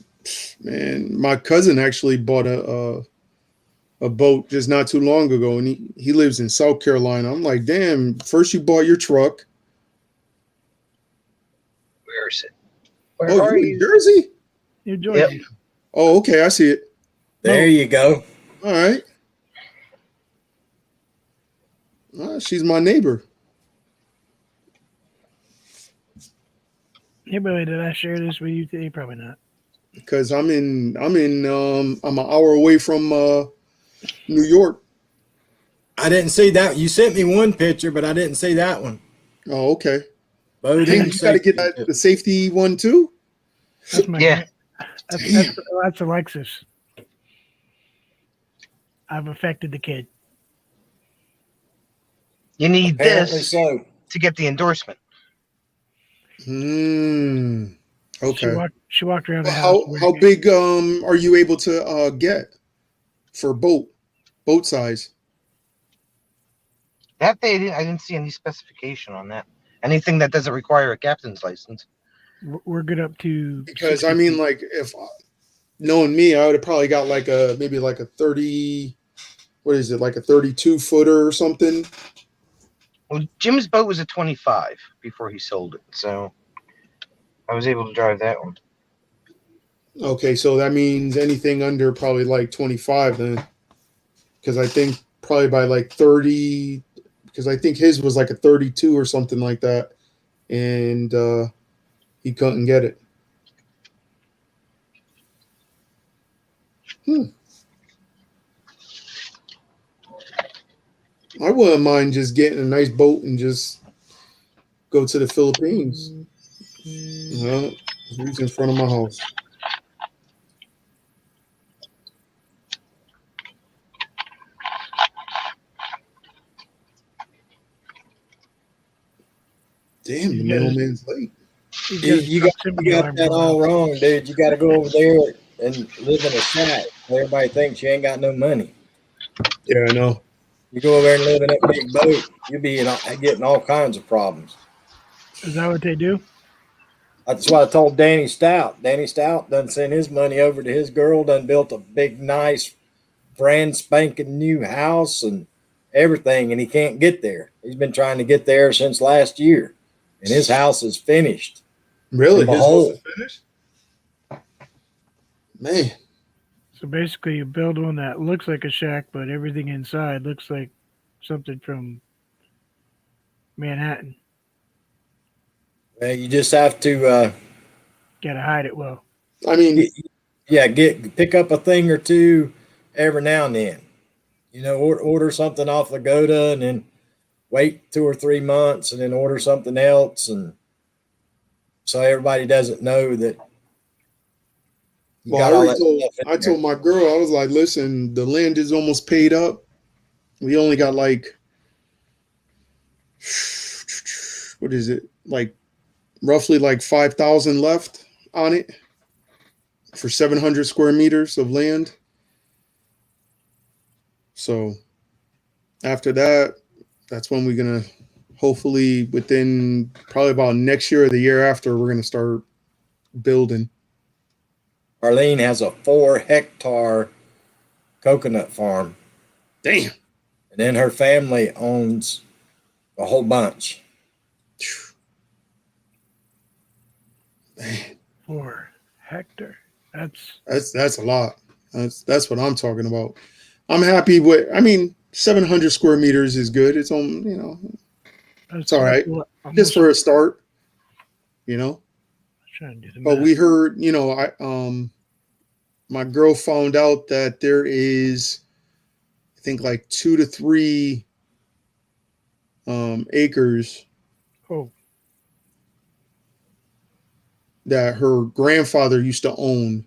man, my cousin actually bought a boat just not too long ago, and he lives in South Carolina. I'm like, damn, first you bought your truck. Where is it? Where Oh, are you in you? Jersey? New Georgia. Yep. Oh, okay, I see it. There you go. All right. She's my neighbor. Hey, Billy, did I share this with you today? Probably not. Because I'm an hour away from New York. I didn't see that. You sent me one picture, but I didn't see that one. Oh, okay. Boating Dang, you got to get safety. the safety one too. That's my Yeah. that's Alexis. I've affected the kid. You need Apparently this so. to get the endorsement. Hmm. Okay. She walked around the house. How big are you able to get for boat size? That day, I didn't see any specification on that. Anything that doesn't require a captain's license. We're good up to Because 60 I mean, feet. like, if knowing me, I would have probably got like maybe like a 30. What is it? Like a 32 footer or something. Well, Jim's boat was a 25 before he sold it, so I was able to drive that one. Okay, so that means anything under probably like 25 then. Because I think probably by like 30, because I think his was like a 32 or something like that. And he couldn't get it. I wouldn't mind just getting a nice boat and just go to the Philippines. Well, who's in front of my house? Damn, the You got- mailman's late. He's You, got his you got proximity you got alarm that going all off. wrong, dude. You got to go over there and live in a shack. Everybody thinks you ain't got no money. Yeah, I know. You go over there and live in that big boat, you'll be getting all kinds of problems. Is that what they do? That's what I told Danny Stout. Danny Stout done sent his money over to his girl, done built a big, nice, brand spanking new house and everything, and he can't get there. He's been trying to get there since last year, and his house is finished. Really? And His house behold, is finished? Man, So basically, you build one that looks like a shack, but everything inside looks like something from Manhattan. you just have to, Gotta hide it well. I mean, pick up a thing or two every now and then. You know, order something off Lagoda and then wait 2 or 3 months and then order something else, and so everybody doesn't know that you well, got all that stuff in I there. told my girl, I was like, listen, the land is almost paid up. We only got like, what is it? Like roughly like 5,000 left on it for 700 square meters of land. So after that, that's when we're going to hopefully within probably about next year or the year after, we're going to start building. Arlene has a 4-hectare coconut farm, Damn. and then her family owns a whole bunch. Man, 4 hectare. That's that's a lot. That's what I'm talking about. I'm happy with. I mean, 700 square meters is good. It's on. It's all right. Just for a start. Trying to do the But math. we heard. My girl found out that there is, I think, like 2 to 3 acres Oh, that her grandfather used to own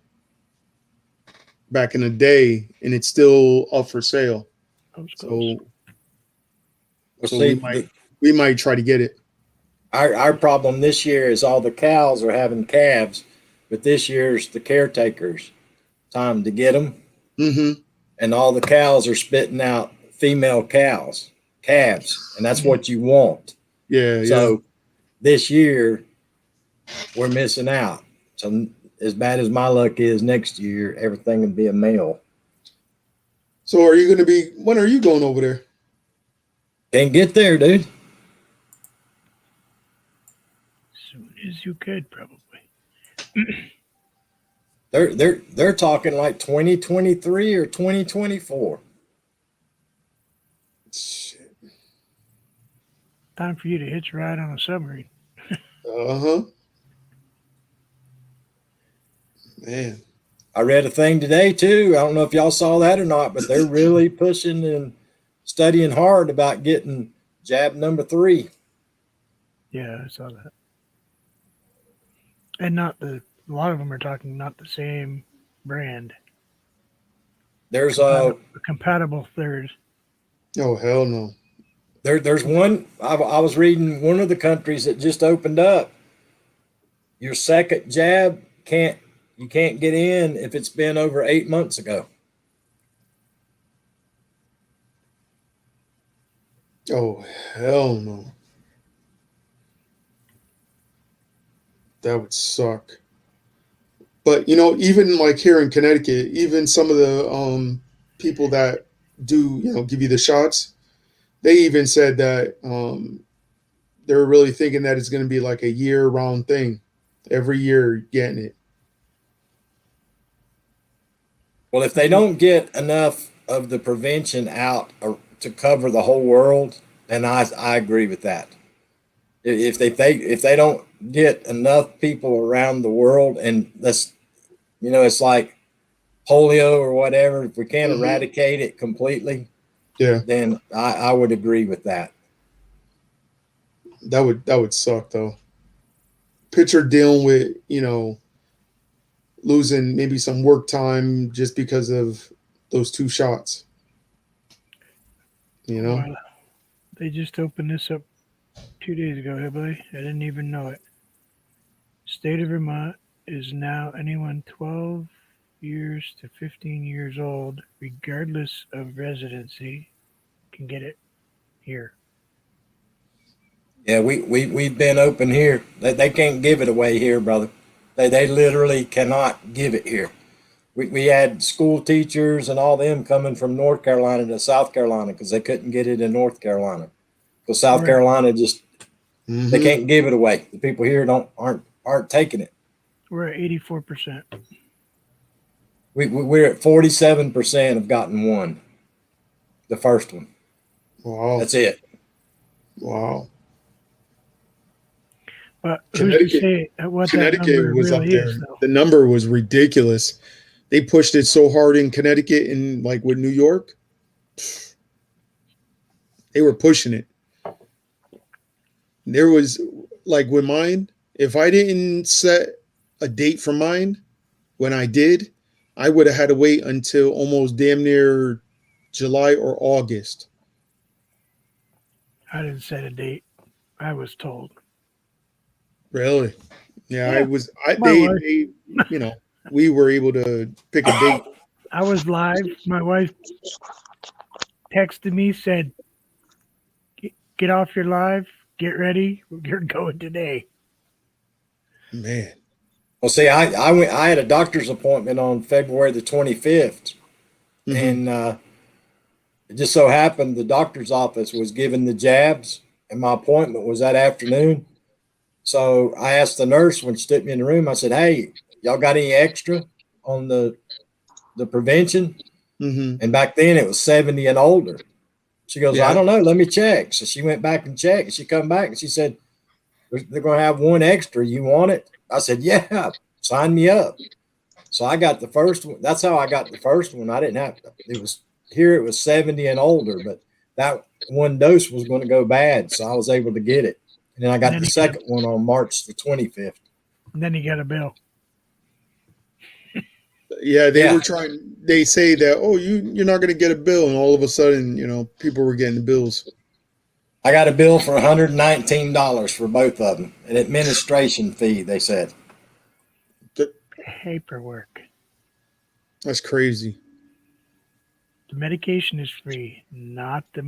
back in the day, and it's still up for sale. I was close. So See, we might try to get it. our problem this year is all the cows are having calves, but this year's the caretakers' time to get them, Mm-hmm. and all the cows are spitting out female calves, calves, and that's what you want. Yeah. So this year we're missing out. So as bad as my luck is, next year everything will be a male. So are you going to be? When are you going over there? Can't get there, dude. Soon as you could, probably. They're talking like 2023 or 2024. Shit. Time for you to hitch a ride on a submarine. Uh-huh. Man. I read a thing today too. I don't know if y'all saw that or not, but they're really pushing and studying hard about getting jab number 3. Yeah, I saw that. And a lot of them are talking not the same brand. There's A compatible third. Oh, hell no. there's one. I was reading one of the countries that just opened up. Your second jab you can't get in if it's been over 8 months ago. Oh, hell no. That would suck. But, even like here in Connecticut, even some of the people that do, give you the shots, they even said that they're really thinking that it's going to be like a year-round thing. Every year getting it. Well, if they don't get enough of the prevention out to cover the whole world, then I agree with that. If they don't get enough people around the world, and it's like polio or whatever, if we can't Mhm. eradicate it completely, Yeah, then I would agree with that. that would suck though. Pitcher dealing with losing maybe some work time just because of those two shots. You know, Well, they just opened this up 2 days ago, have they? I didn't even know it. State of Vermont is now anyone 12 years to 15 years old, regardless of residency, can get it here. Yeah, we've been open here. They can't give it away here, brother. They literally cannot give it here. We had school teachers and all them coming from North Carolina to South Carolina because they couldn't get it in North Carolina. Because South Right. Carolina just they Mhm. can't give it away. The people here aren't taking it. We're at 84%. We're at 47% have gotten one. The first one. Wow, That's it. wow. But who's to Connecticut- say what that Connecticut number was up really there. is, though? The number was ridiculous. They pushed it so hard in Connecticut and like with New York. They were pushing it. There was like with mine, if I didn't set a date for mine, when I did, I would have had to wait until almost damn near July or August. I didn't set a date. I was told. Really? Yeah, Yeah, my wife. they we were able to pick a date. I was live. My wife texted me, said, "Get off your live. Get ready. You're going today." Man. Well, see, I had a doctor's appointment on February the 25th, Mhm. and it just so happened the doctor's office was giving the jabs, and my appointment was that afternoon. So I asked the nurse when she took me in the room. I said, "Hey, y'all got any extra on the prevention?" Mhm. And back then it was 70 and older. She goes, Yeah. "I don't know. Let me check." So she went back and checked, and she come back and she said, "They're going to have one extra. You want it?" I said, "Yeah, sign me up." So I got the first one. That's how I got the first one. I didn't have it was here. It was 70 and older, but that one dose was going to go bad, so I was able to get it. And then I got And the then second one on March the 25th. And then you got a bill. Yeah, they Yeah. were trying. They say that, oh, you're not going to get a bill, and all of a sudden, people were getting the bills. I got a bill for $119 for both of them, an administration fee. They said. Paperwork. That's crazy. The medication is free, not the.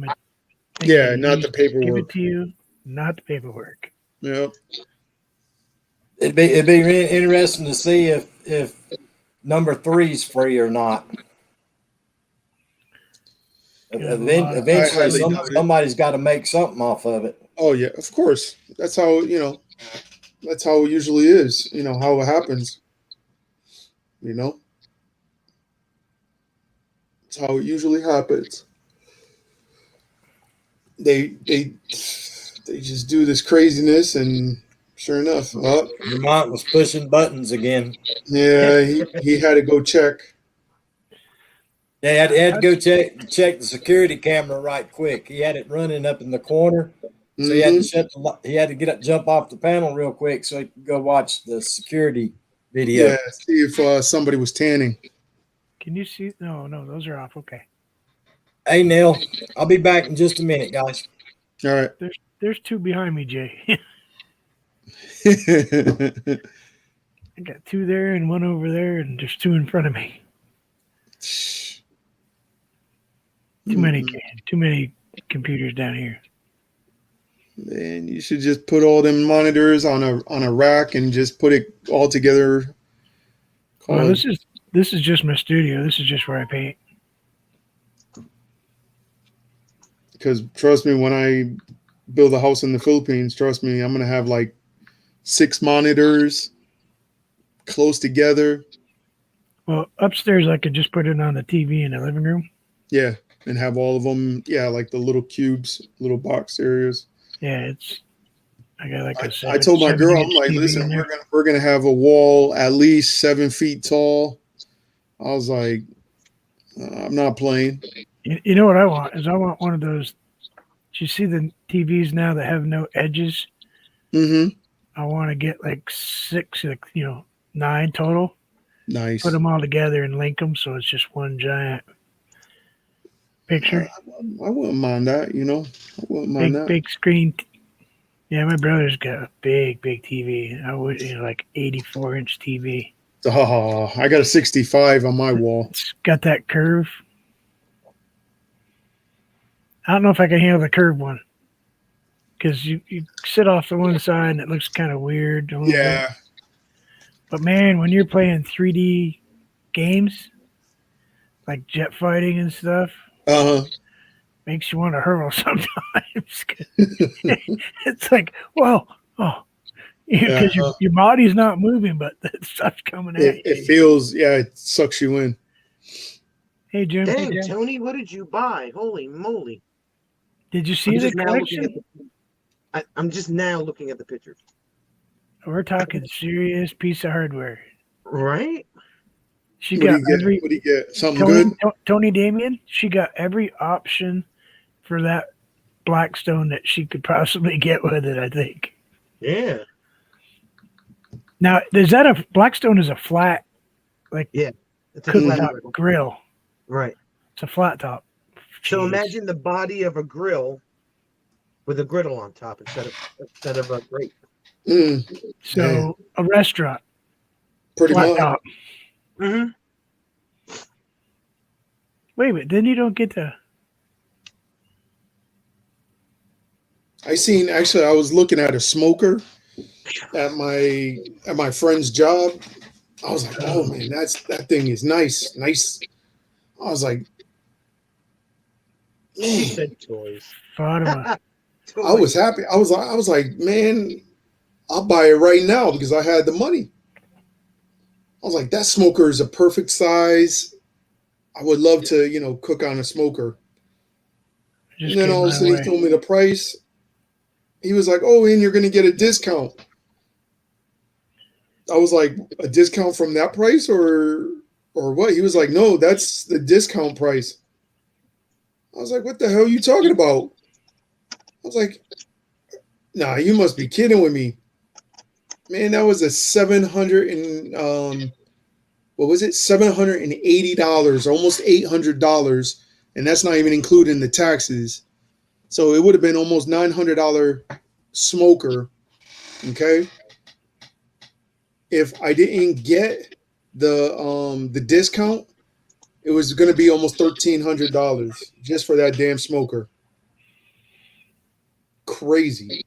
Yeah, not the Give paperwork. it to you, not the paperwork. Yeah, It'd be really interesting to see if number 3's free or not. Yeah, a lot. Eventually, I highly doubt it. somebody's got to make something off of it. Oh yeah, of course. That's how That's how it usually is. How it happens. That's how it usually happens. They just do this craziness, and sure enough, Vermont was pushing buttons again. yeah, he had to go check. They had to go check the security camera right quick. He had it running up in the corner, so he had to he had to get up, jump off the panel real quick so he could go watch the security video. Yeah, see if somebody was tanning. Can you see? No, those are off. Okay. Hey, Neil, I'll be back in just a minute, guys. All right. There's two behind me, Jay. I got two there and one over there, and there's two in front of me. Too many computers down here. Man, you should just put all them monitors on a rack and just put it all together. Well, this is just my studio. This is just where I paint. Because trust me, when I build a house in the Philippines, trust me, I'm gonna have like 6 monitors close together. Well, upstairs I could just put it on the TV in the living room. Yeah, and have all of them. Yeah, like the little cubes, little box areas. Yeah, I got like a I told my girl, I'm 7-inch like, TV listen, in there. we're gonna have a wall at least 7 feet tall. I was like, I'm not playing. You know what I want is I want one of those. Do you see the TVs now that have no edges? Mm-hmm. I want to get like six, like, 9 total. Nice. Put them all together and link them so it's just one giant picture. I wouldn't mind that, I wouldn't mind that. Big screen. Yeah, my brother's got a big TV. I would, like 84-inch TV. Oh, I got a 65 on my wall. It's got that curve. I don't know if I can handle the curved one because you sit off the one side and it looks kind of weird. A little bit. But man, when you're playing 3D games like jet fighting and stuff, makes you want to hurl sometimes. It's like, whoa, because your body's not moving, but the stuff's coming at you. It feels, it sucks you in. Hey, Jim. Dang, Tony, what did you buy? Holy moly. Did you see the collection? I'm just now looking at the pictures. We're talking serious piece of hardware. Right? She got every. What do you get? Something good? Tony Damien, she got every option for that Blackstone that she could possibly get with it, I think. Yeah. Now, is that a Blackstone is a flat, like, it's a cooktop grill. Right. It's a flat top. So imagine the body of a grill with a griddle on top instead of a grate. So a restaurant. Pretty much. Top. Mm-hmm. Wait a minute, then you don't get to. I was looking at a smoker at my friend's job. I was like, oh man, that thing is nice. I was like, man. Toys. Fatima. I was happy. I was like, man, I'll buy it right now because I had the money. I was like, that smoker is a perfect size. I would love to, cook on a smoker. And then all of a sudden he told me the price. He was like, oh, and you're going to get a discount. I was like, a discount from that price or what? He was like, no, that's the discount price. I was like, what the hell are you talking about? I was like, nah, you must be kidding with me. Man, that was a $780, almost $800, and that's not even including the taxes. So it would have been almost $900 smoker. Okay. If I didn't get the discount, it was going to be almost $1,300 just for that damn smoker. Crazy.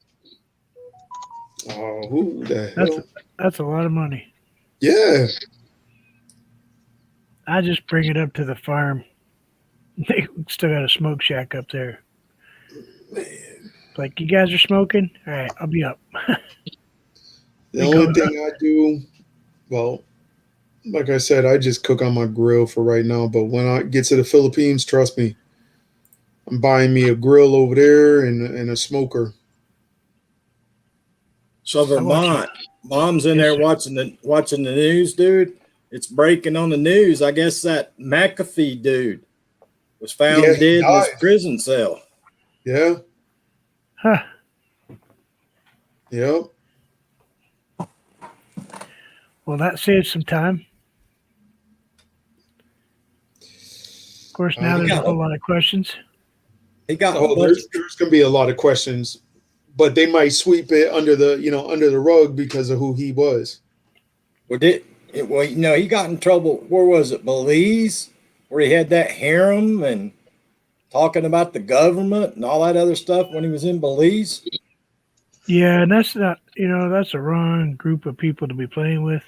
Oh, who the hell? That's a lot of money. Yeah. I just bring it up to the farm. They still got a smoke shack up there. Man. Like, you guys are smoking? All right, I'll be up. The only thing I do, well, like I said, I just cook on my grill for right now. But when I get to the Philippines, trust me, I'm buying me a grill over there and a smoker. So Vermont, Mom's in there watching the news, dude. It's breaking on the news. I guess that McAfee dude was found dead in his prison cell. Yeah. Huh. Yep. Well, that saves some time. Of course, now there's a whole lot of questions. He got there's going to be a lot of questions, but they might sweep it under the rug because of who he was. He got in trouble. Where was it? Belize, where he had that harem and talking about the government and all that other stuff when he was in Belize. Yeah, and that's not, that's a wrong group of people to be playing with.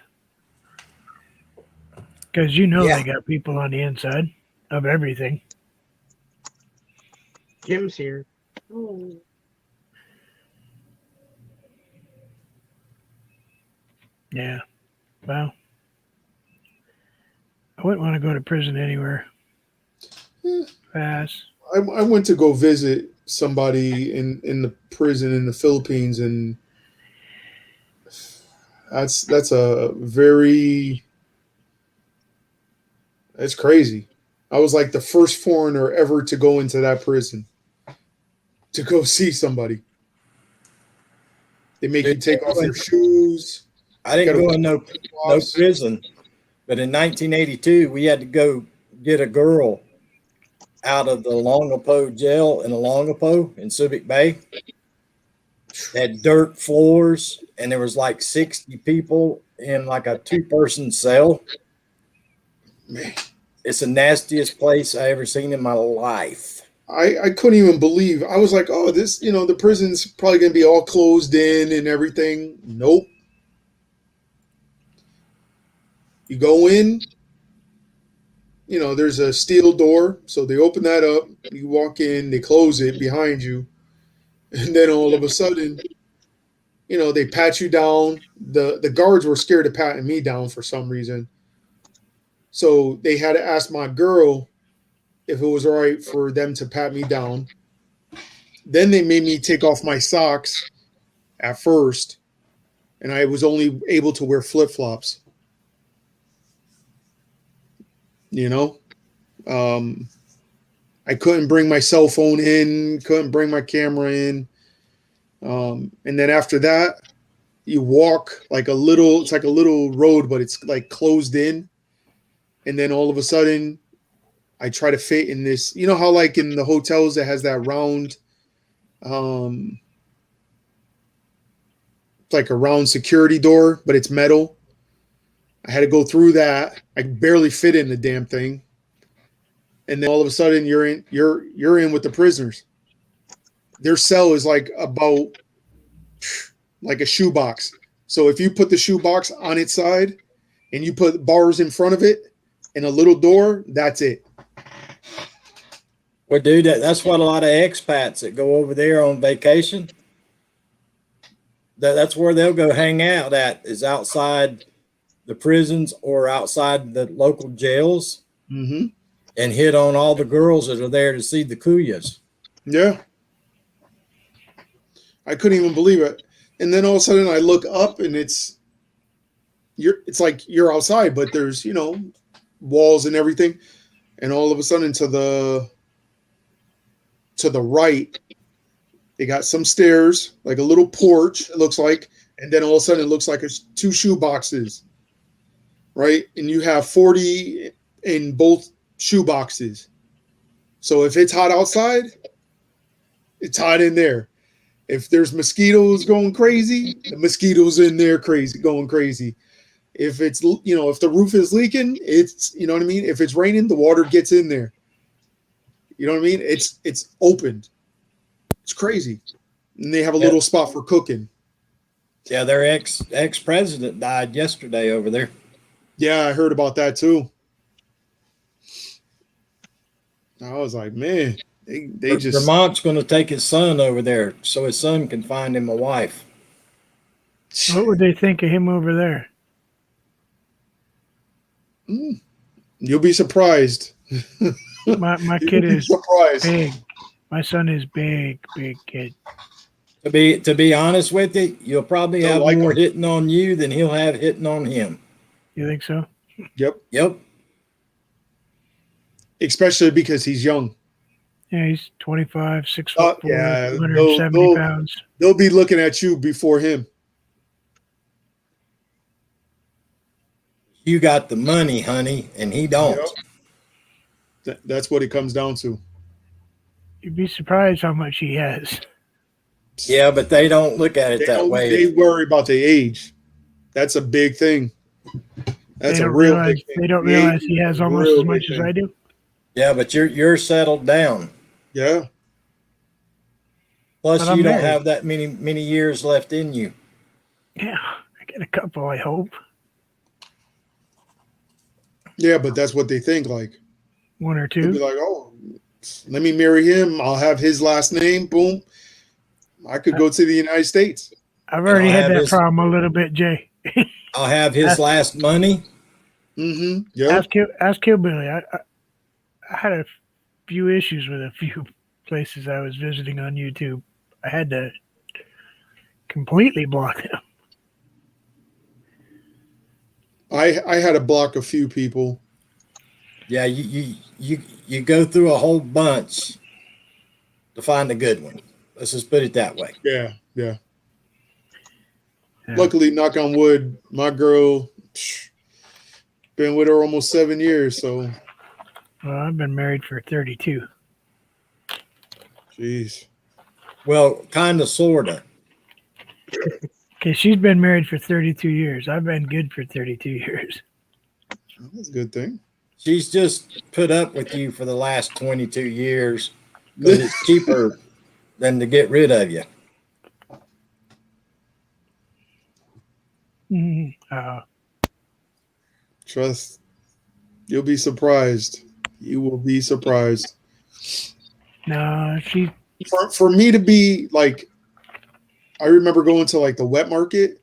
Because they got people on the inside of everything. Jim's here. Oh. Yeah. Well, I wouldn't want to go to prison anywhere. Fast. I went to go visit somebody in the prison in the Philippines, and that's a very It's crazy. I was like the first foreigner ever to go into that prison to go see somebody. They make you take off your shoes. I didn't Gotta go in no gloves. prison, but in 1982 we had to go get a girl out of the Longapo jail in Longapo in Subic Bay. They had dirt floors, and there was like 60 people in like a 2-person cell. Man, It's the nastiest place I ever seen in my life. I couldn't even believe. I was like, oh, this, the prison's probably going to be all closed in and everything. Nope. You go in, there's a steel door. So they open that up. You walk in, they close it behind you. And then all of a sudden, they pat you down. The guards were scared of patting me down for some reason. So they had to ask my girl if it was all right for them to pat me down. Then they made me take off my socks at first, and I was only able to wear flip-flops. I couldn't bring my cell phone in, couldn't bring my camera in. And then after that, you walk like it's like a little road, but it's like closed in. And then all of a sudden, I try to fit in this. You know how like in the hotels it has that round, it's like a round security door, but it's metal. I had to go through that. I barely fit in the damn thing. And then all of a sudden you're in with the prisoners. Their cell is like about like a shoebox. So if you put the shoebox on its side and you put bars in front of it and a little door, that's it. Well, dude, that's what a lot of expats that go over there on vacation, that's where they'll go hang out at, is outside the prisons or outside the local jails, Mm-hmm. and hit on all the girls that are there to see the kuyas. Yeah. I couldn't even believe it. And then all of a sudden I look up and it's like you're outside, but there's, walls and everything. And all of a sudden to the right, they got some stairs, like a little porch, it looks like. And then all of a sudden it looks like it's 2 shoe boxes, right? And you have 40 in both shoe boxes. So if it's hot outside, it's hot in there. If there's mosquitoes going crazy, the mosquitoes in there going crazy. If it's, if the roof is leaking, it's, you know what I mean? If it's raining, the water gets in there. You know what I mean? It's opened. It's crazy. And they have a little spot for cooking. Yeah, their ex-president died yesterday over there. Yeah, I heard about that too. I was like, man, they just. Vermont's going to take his son over there so his son can find him a wife. What would they think of him over there? You'll be surprised. My kid is surprised. big. My son is big kid. To be honest with you, you'll probably Don't have like more him. hitting on you than he'll have hitting on him. You think so? Yep. Especially because he's young. Yeah, he's 25, 6'4", Yeah, 170 pounds. They'll be looking at you before him. You got the money, honey, and he don't. Yep. That's what it comes down to. You'd be surprised how much he has. Yeah, but they don't look at it that way. They worry about the age. That's a big thing. That's a real big thing. They don't realize he has almost as much as I do. Yeah, but you're settled down. Yeah. Plus, But I'm you don't married. have that many years left in you. Yeah, I get a couple, I hope. Yeah, but that's what they think. Like, 1 or they'll be 2. like, oh, let me marry him. I'll have his last name. Boom. I could go to the United States. I've already I'll had have that his- problem a little bit, Jay. I'll have his last money. Mm-hmm. Yeah. Ask Hillbilly. I had a few issues with a few places I was visiting on YouTube. I had to completely block them. I had to block a few people. Yeah, you go through a whole bunch to find a good one. Let's just put it that way. Yeah, yeah. Yeah. Luckily, knock on wood, my girl been with her almost 7 years. So, Well, I've been married for 32. jeez, Well, kind of, sorta. Okay, she's been married for 32 years. I've been good for 32 years. that's a good thing. She's just put up with you for the last 22 years because it's cheaper than to get rid of you. Trust, you'll be surprised. You will be surprised. No, she. For me to be like, I remember going to like the wet market,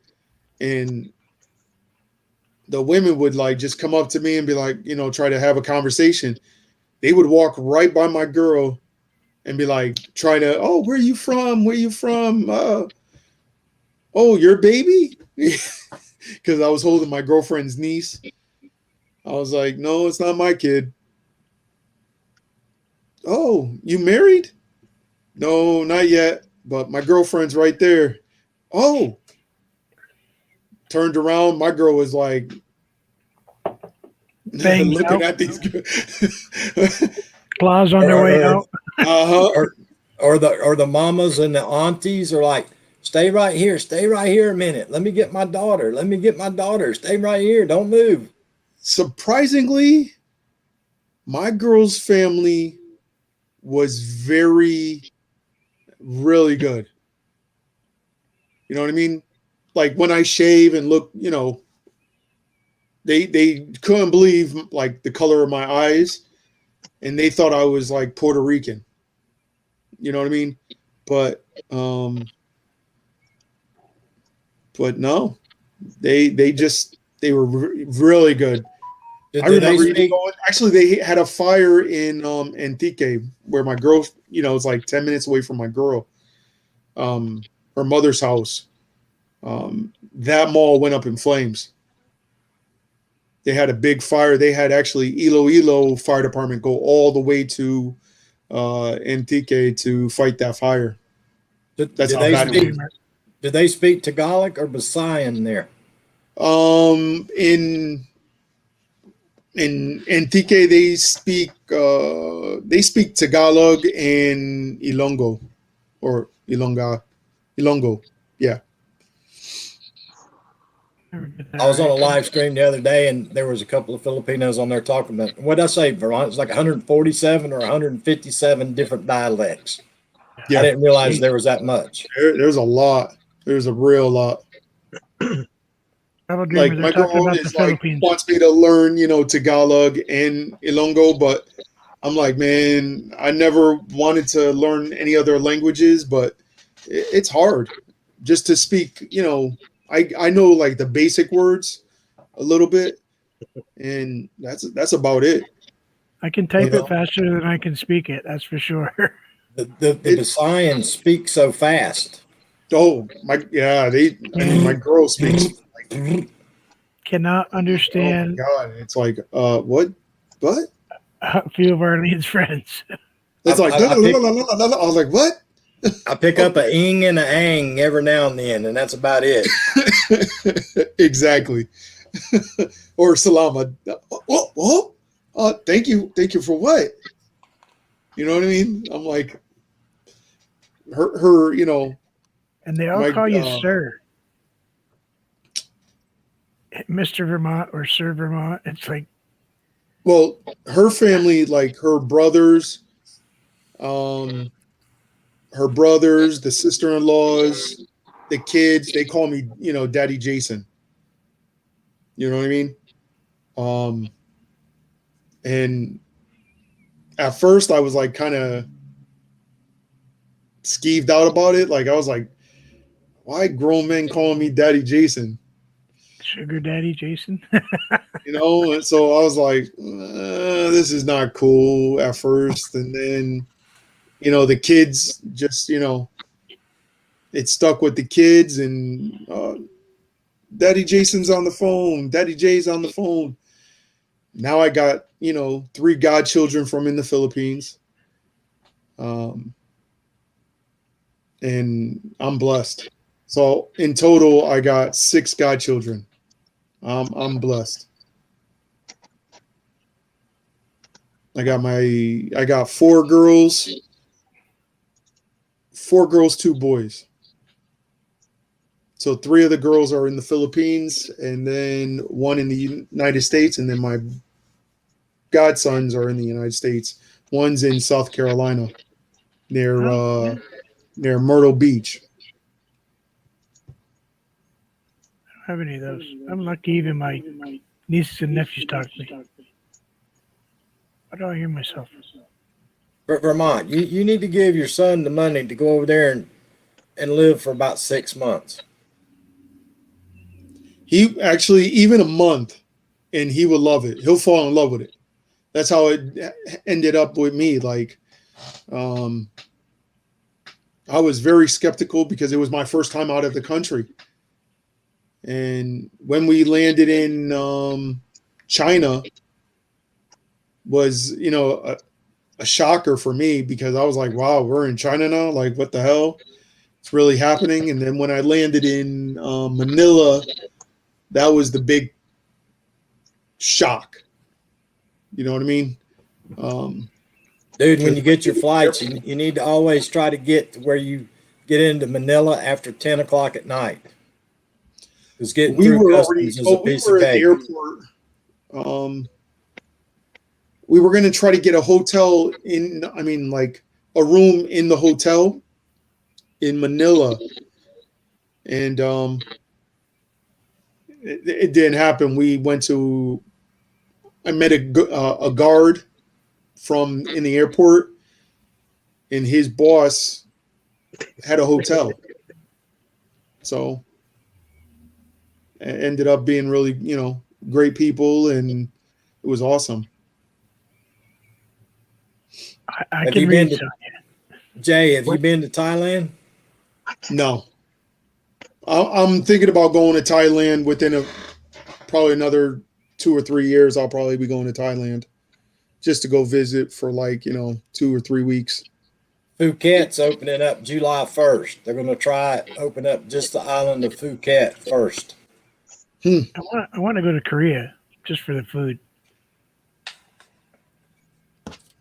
and the women would like just come up to me and be like, try to have a conversation. They would walk right by my girl and be like, try to, oh, where you from? Where you from? Oh, your baby? Because I was holding my girlfriend's niece. I was like, no, it's not my kid. Oh, you married? No, not yet. But my girlfriend's right there. Oh. Turned around. My girl was like Bangs looking out. at these. Claws on their way out. Uh-huh. Or the mamas and the aunties are like, stay right here a minute. Let me get my daughter. Stay right here. Don't move. Surprisingly, my girl's family was really good. You know what I mean? Like when I shave and look, they couldn't believe like the color of my eyes, and they thought I was like Puerto Rican. You know what I mean? But no, they were really good. I remember even going, actually they had a fire in Antique where my girl, it's like 10 minutes away from my girl, her mother's house. That mall went up in flames. They had a big fire. They had actually Iloilo Fire Department go all the way to Antique to fight that fire. That's how bad it was. Do they speak Tagalog or Visayan there? In Antique they speak Tagalog and Ilongo or Ilongo. Yeah. I was on a live stream the other day, and there was a couple of Filipinos on there talking about, what did I say, Veron? It's like 147 or 157 different dialects. Yeah. I didn't realize there was that much. There's a lot. There's a real lot. Like my girl is like wants me to learn, Tagalog and Ilongo, but I'm like, man, I never wanted to learn any other languages, but it's hard just to speak, I know like the basic words a little bit, and that's about it. I can type it faster than I can speak it. That's for sure. The Visayans speak so fast. Oh my girl speaks. Cannot understand. Oh my God, it's like what? A few of our lead's friends. It's like I was like, what? I pick up a ing and a ang every now and then, and that's about it. Exactly. Or salama. Thank you for what? You know what I mean? I'm like, her, And they all call you sir, Mr. Vermont or Sir Vermont. It's like, well, her family, like her brothers, the sister-in-laws, the kids, they call me, Daddy Jason. You know what I mean? And at first I was like kind of skeeved out about it. Like I was like, why grown men calling me Daddy Jason? Sugar Daddy Jason. And so I was like, this is not cool at first. And then, the kids just, it stuck with the kids, and Daddy Jason's on the phone. Daddy Jay's on the phone. Now I got, 3 godchildren from in the Philippines. And I'm blessed. So in total, I got 6 godchildren. I'm blessed. I got 4 girls, 2 boys. So 3 of the girls are in the Philippines, and then 1 in the United States, and then my godsons are in the United States. One's in South Carolina, near Myrtle Beach. I don't have any of those. I'm lucky even my nieces and nephews talk to me. Why do I hear myself? Vermont, you need to give your son the money to go over there and live for about 6 months. He actually, even a month, and he would love it. He'll fall in love with it. That's how it ended up with me. Like, I was very skeptical because it was my first time out of the country. And when we landed in China, was, a shocker for me, because I was like, wow, we're in China now? Like, what the hell? It's really happening. And then when I landed in Manila, that was the big shock. You know what I mean? Dude, when you get your flights, you need to always try to get to where you get into Manila after 10 o'clock at night. Because getting we through were customs is a we piece were of at the cake. airport. We were going to try to get a hotel like a room in the hotel in Manila. And it didn't happen. I met a guard from in the airport, and his boss had a hotel. So it ended up being really, great people, and it was awesome. I Have can you read been some. Jay, have you been to Thailand? No. I'm thinking about going to Thailand within probably another 2 or 3 years. I'll probably be going to Thailand just to go visit for 2 or 3 weeks. Phuket's opening up July 1st. They're going to try open up just the island of Phuket first. I want to go to Korea just for the food.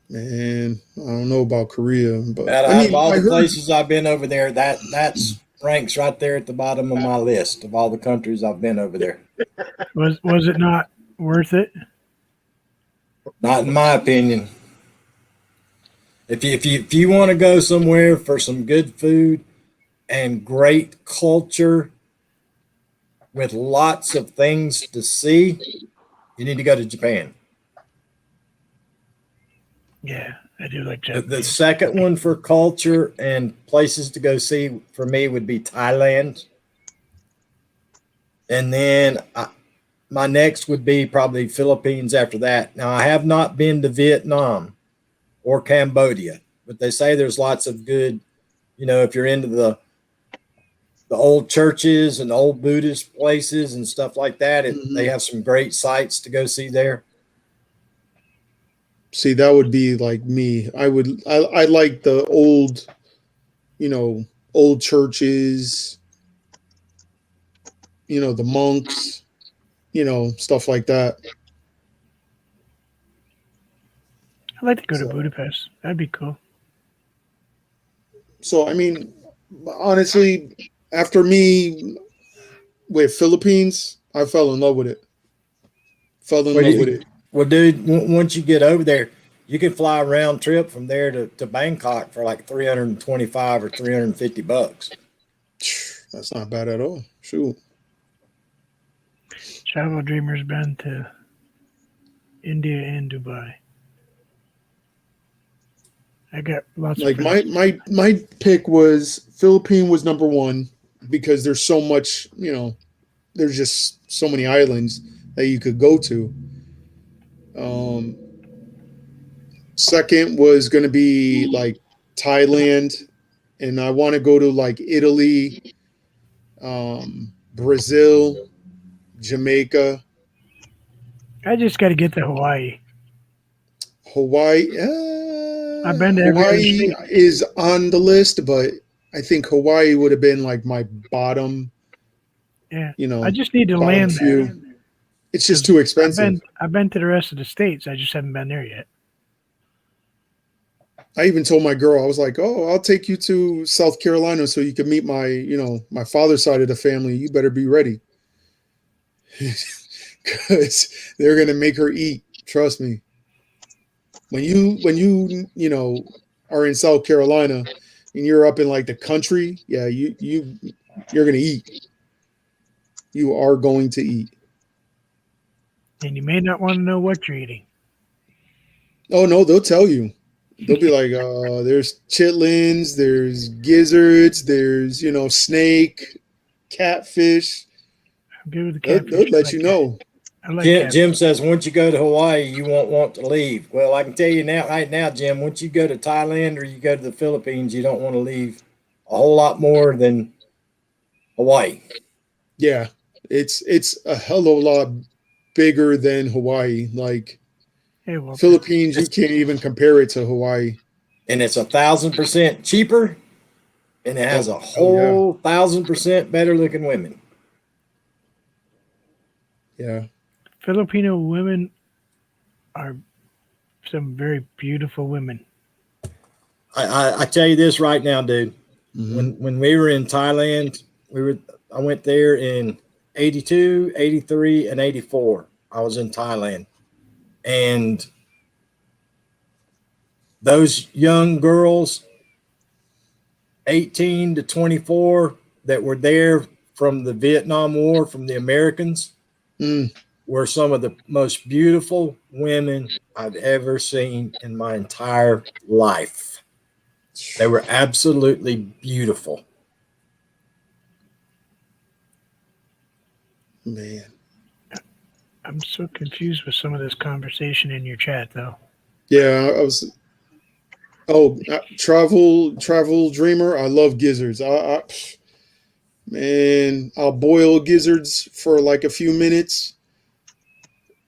Man, I don't know about Korea, but Out of all I the heard places I've been over there, that's ranks right there at the bottom of my list of all the countries I've been over there. Was it not worth it? Not in my opinion. If you want to go somewhere for some good food and great culture with lots of things to see, you need to go to Japan. Yeah, I do like The Japanese. second one for culture and places to go see for me would be Thailand. And then my next would be probably Philippines after that. Now, I have not been to Vietnam or Cambodia, but they say there's lots of good, if you're into the old churches and old Buddhist places and stuff like that, they have some great sites to go see there. See, that would be like me. I like the old, old churches, the monks, stuff like that. I'd like to go to Budapest. That'd be cool. So, honestly, after me with Philippines, I fell in love with it. With it. Well, dude, once you get over there, you can fly a round trip from there to Bangkok for like $325 or $350. That's not bad at all. Shoot. Travel Dreamer's been to India and Dubai. I got lots Like of friends. my pick was Philippine was number 1 because there's so much, there's just so many islands that you could go to. Second was going to be like Thailand, and I want to go to like Italy, Brazil, Jamaica. I just got to get to Hawaii. Hawaii. I've been to every other Hawaii state. is on the list, but I think Hawaii would have been like my bottom. Yeah. You know, I just need to bottom land few. there. It's just too expensive. I've been to the rest of the states. I just haven't been there yet. I even told my girl, I was like, "Oh, I'll take you to South Carolina so you can meet my father's side of the family. You better be ready, because they're gonna make her eat. Trust me. When you are in South Carolina and you're up in like the country, yeah, you're gonna eat. You are going to eat. And you may not want to know what you're eating. Oh no, they'll tell you. They'll be like, there's chitlins, there's gizzards, there's snake, catfish. I'm good with the They'll catfish. let you know. I like Jim, catfish. Jim says once you go to Hawaii, you won't want to leave. Well, I can tell you right now, Jim, once you go to Thailand or you go to the Philippines, you don't want to leave a whole lot more than Hawaii. Yeah, it's a hell of a lot bigger than Hawaii. Like Hey, well, Philippines, you can't even compare it to Hawaii. And it's 1,000% cheaper, and it has a whole 1,000% better looking women. Yeah. Filipino women are some very beautiful women. I tell you this right now, dude. Mhm. When we were in Thailand, I went there in 82, 83, and 84. I was in Thailand. And those young girls, 18 to 24, that were there from the Vietnam War, from the Americans, were some of the most beautiful women I've ever seen in my entire life. They were absolutely beautiful. Man. I'm so confused with some of this conversation in your chat, though. Yeah, I was. Oh, travel dreamer. I love gizzards. Man, I'll boil gizzards for like a few minutes,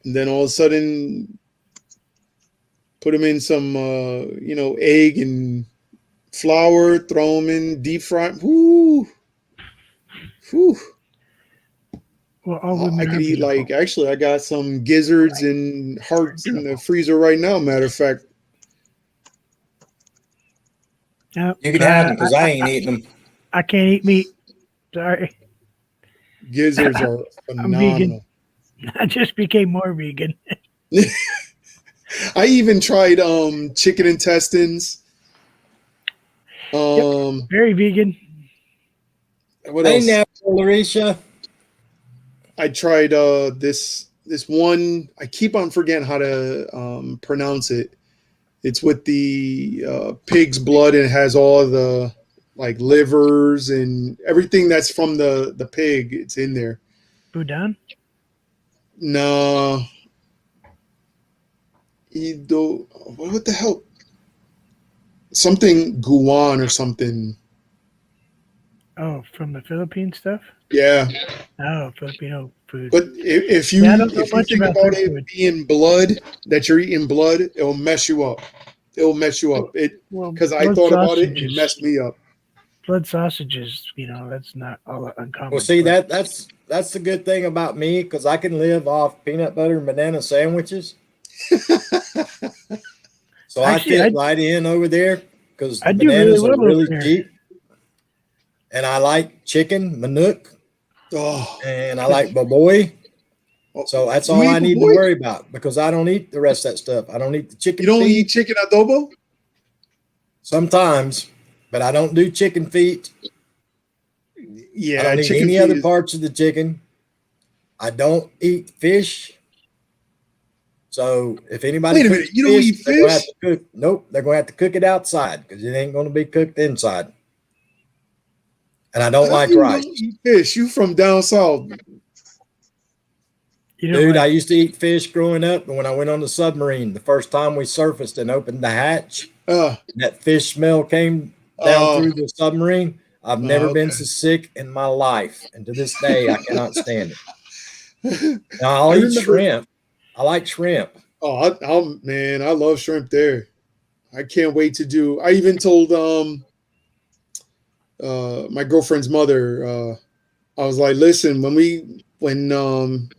and then all of a sudden, put them in some egg and flour. Throw them in deep fry. Whoo, whoo. Well, all women I are could eat beautiful. actually, I got some gizzards and hearts in the freezer right now. Matter of fact, No, You can have them because I ain't eating them. I can't eat meat. Sorry. gizzards are I'm vegan. phenomenal. I just became more vegan. I even tried chicken intestines. Very vegan. What Hey, else? now, Larisha. I tried this one. I keep on forgetting how to pronounce it. It's with the pig's blood, and it has all the like livers and everything that's from the pig. It's in there. Boudin? No. What the hell? Something Guan or something. Oh, from the Philippine stuff? Yeah. Oh, Filipino food. But if you Yeah, I don't know if you much think about about their it food. being blood, that you're eating blood, it'll mess you up. It'll mess you up. Well, Because I blood thought about it and it sausages- messed me up. Blood sausages, that's not all that uncommon. Well, see, but that's the good thing about me, because I can live off peanut butter and banana sandwiches. So Actually, I fit right in over there because the I do really bananas well are over really there. cheap. And I like chicken, manuk, Oh, and I like baboy. So that's all You I eat need to baboy? worry about, because I don't eat the rest of that stuff. I don't eat the chicken you don't feet eat chicken adobo? sometimes, but I don't do chicken feet. Yeah, I don't eat chicken any feet other is- parts of the chicken. I don't eat fish. So if anybody Wait a cooks minute, you don't eat they're gonna have fish? to cook. Nope, they're gonna have to cook it outside because it ain't gonna be cooked inside. And I don't How like you rice. don't eat fish? You from down south? you don't Dude, like I used to eat fish growing up, and when I went on the submarine, the first time we surfaced and opened the hatch, that fish smell came down through the submarine. I've never been okay. so sick in my life, and to this day, I cannot stand it. Now, I'll I eat remember- shrimp. I like shrimp. Oh, man, I love shrimp there. I can't wait to do. I even told my girlfriend's mother. I was like, listen, when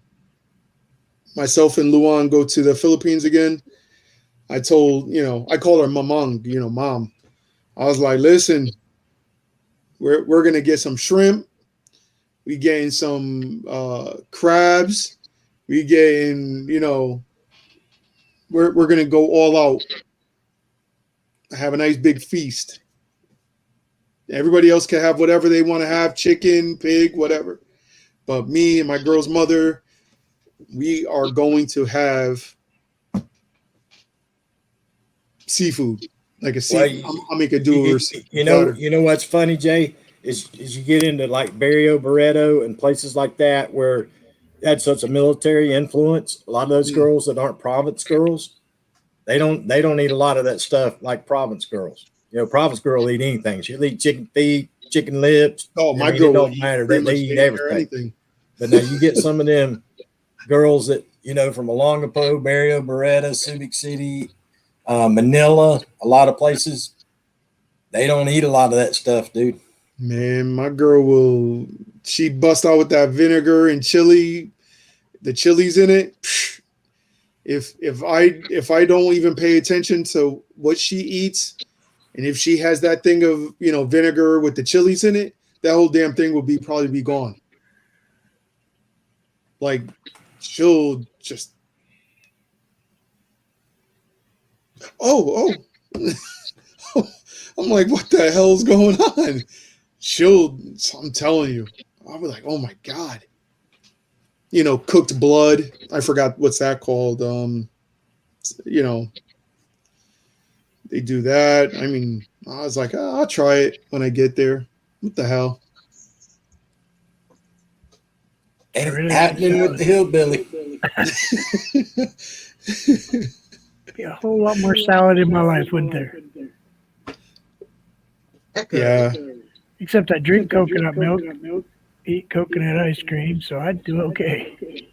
myself and Luan go to the Philippines again, I told I call her mamang, mom. I was like, listen, we're gonna get some shrimp. We getting some crabs. We getting we're gonna go all out. Have a nice big feast. Everybody else can have whatever they want to have, chicken, pig, whatever. But me and my girl's mother, we are going to have seafood. Like I'll make a do you know what's funny, Jay, is you get into like Barrio Barreto and places like that where that's such a military influence. A lot of those girls that aren't province girls, they don't eat a lot of that stuff like province girls. Province girl eat anything. She'll eat chicken feet, chicken lips. Oh, my girl, it don't matter. They eat everything. But now you get some of them girls that from Olongapo, Barrio Barreto, Subic City, Manila, a lot of places. They don't eat a lot of that stuff, dude. Man, my girl she bust out with that vinegar and chili, the chilies in it. If I don't even pay attention to what she eats, and if she has that thing of vinegar with the chilies in it, that whole damn thing will probably be gone. Like she'll just oh I'm like, what the hell's going on? I'm telling you, I'll be like, oh my God. Cooked blood. I forgot what's that called. They do that. I mean, I was like, I'll try it when I get there. What the hell? Ain't really happening with the hillbilly. Be a whole lot more salad in my life, wouldn't there? Yeah. Except I drink coconut milk, eat coconut ice cream, so I'd do okay.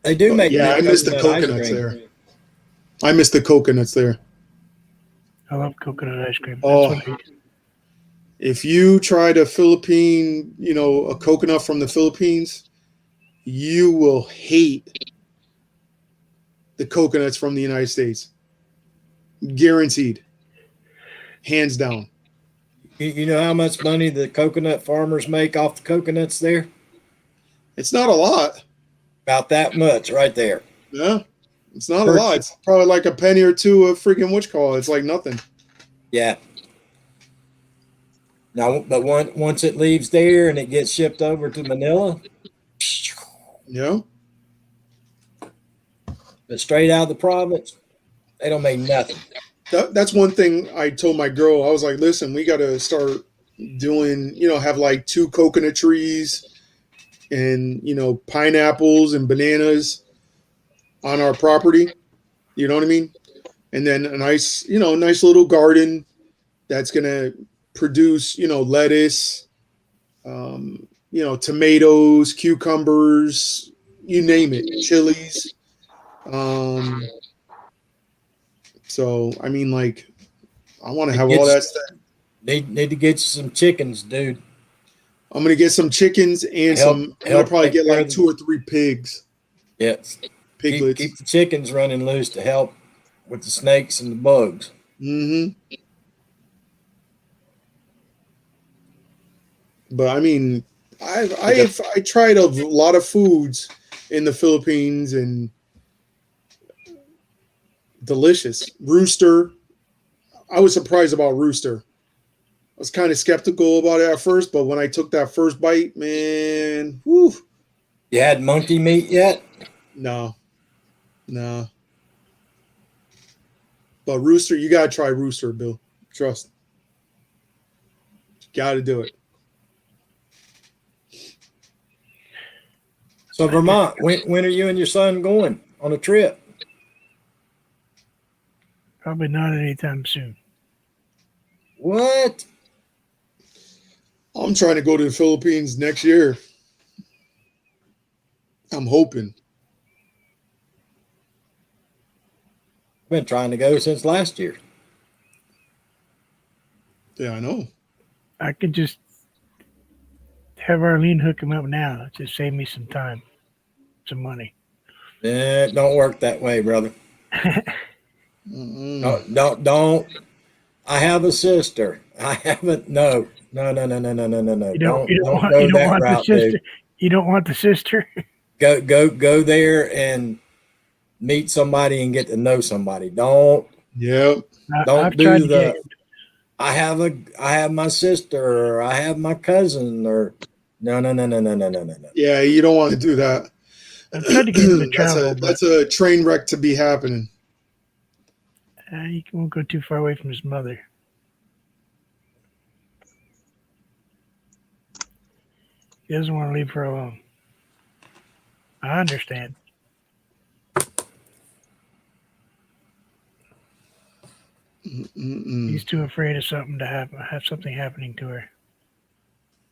They do make I miss the coconuts there. I miss the coconuts there. I love coconut ice cream. If you tried a Philippine, a coconut from the Philippines, you will hate the coconuts from the United States. Guaranteed. Hands down. You know how much money the coconut farmers make off the coconuts there? It's not a lot. About that much right there. Yeah. It's not a lot. It's probably like a penny or two of freaking whatchamacallit. It's like nothing. Yeah. Now, but once it leaves there and it gets shipped over to Manila. Yeah. But straight out of the province, they don't make nothing. That's one thing I told my girl. I was like, listen, we got to start doing, have like 2 coconut trees and, pineapples and bananas on our property. You know what I mean? And then a nice little garden that's going to produce, lettuce, tomatoes, cucumbers, you name it, chilies. So, I mean, like, I want to have all that stuff. Need to get you some chickens, dude. I'm going to get some chickens and I'm going to probably get like 2 or 3 pigs. Yeah. Piglets. Keep the chickens running loose to help with the snakes and the bugs. Mm-hmm. But, I mean, I tried a lot of foods in the Philippines and delicious. Rooster. I was surprised about Rooster. I was kind of skeptical about it at first, but when I took that first bite, man, whew. You had monkey meat yet? No. But Rooster, you gotta try Rooster, Bill. Trust. You gotta do it. So Vermont, when are you and your son going on a trip? Probably not anytime soon. What? I'm trying to go to the Philippines next year. I'm hoping. Been trying to go since last year. Yeah, I know. I could just have Arlene hook him up now. Just save me some time, some money. It don't work that way, brother. Mm-mm. Don't. I have a sister. I haven't. No. No. Don't You go don't that want the route, sister. dude. You don't want the sister. Go there and meet somebody and get to know somebody. Don't Yep. I've tried to get. I have my sister or I have my cousin or no. Yeah, you don't want to do that. I've tried to get him to travel, That's a train wreck to be happening. He won't go too far away from his mother. He doesn't want to leave her alone. I understand. Mm-mm. He's too afraid of something to happen, have something happening to her.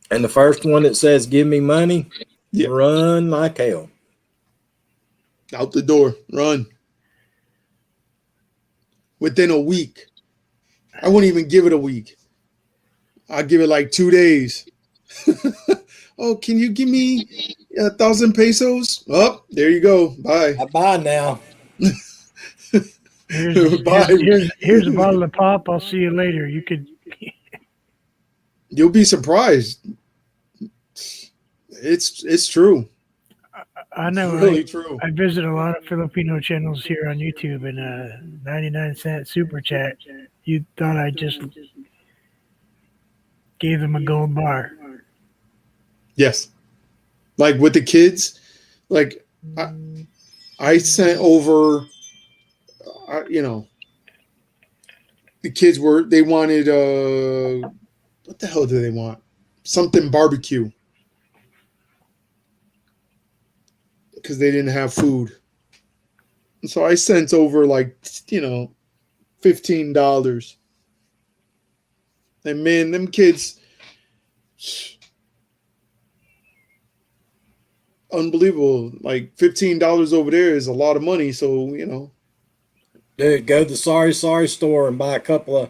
And the first one that says give me money, Yeah. run like hell. Out the door, run. Within a week. I wouldn't even give it a week. I'd give it like 2 days. Oh, can you give me 1,000 pesos? Oh, there you go. Bye. Bye now. Bye. Here's a bottle of pop. I'll see you later. You could. You'll be surprised. It's true. I know. It's really true. I visit a lot of Filipino channels here on YouTube, and 99-cent super chat. You thought I just gave them a gold bar. Yes. Like with the kids, like I sent over, the kids they wanted, what the hell do they want? Something barbecue. Because they didn't have food. And so I sent over like, $15. And man, them kids, unbelievable. Like $15 over there is a lot of money. So, Dude, go to the sorry store and buy a couple of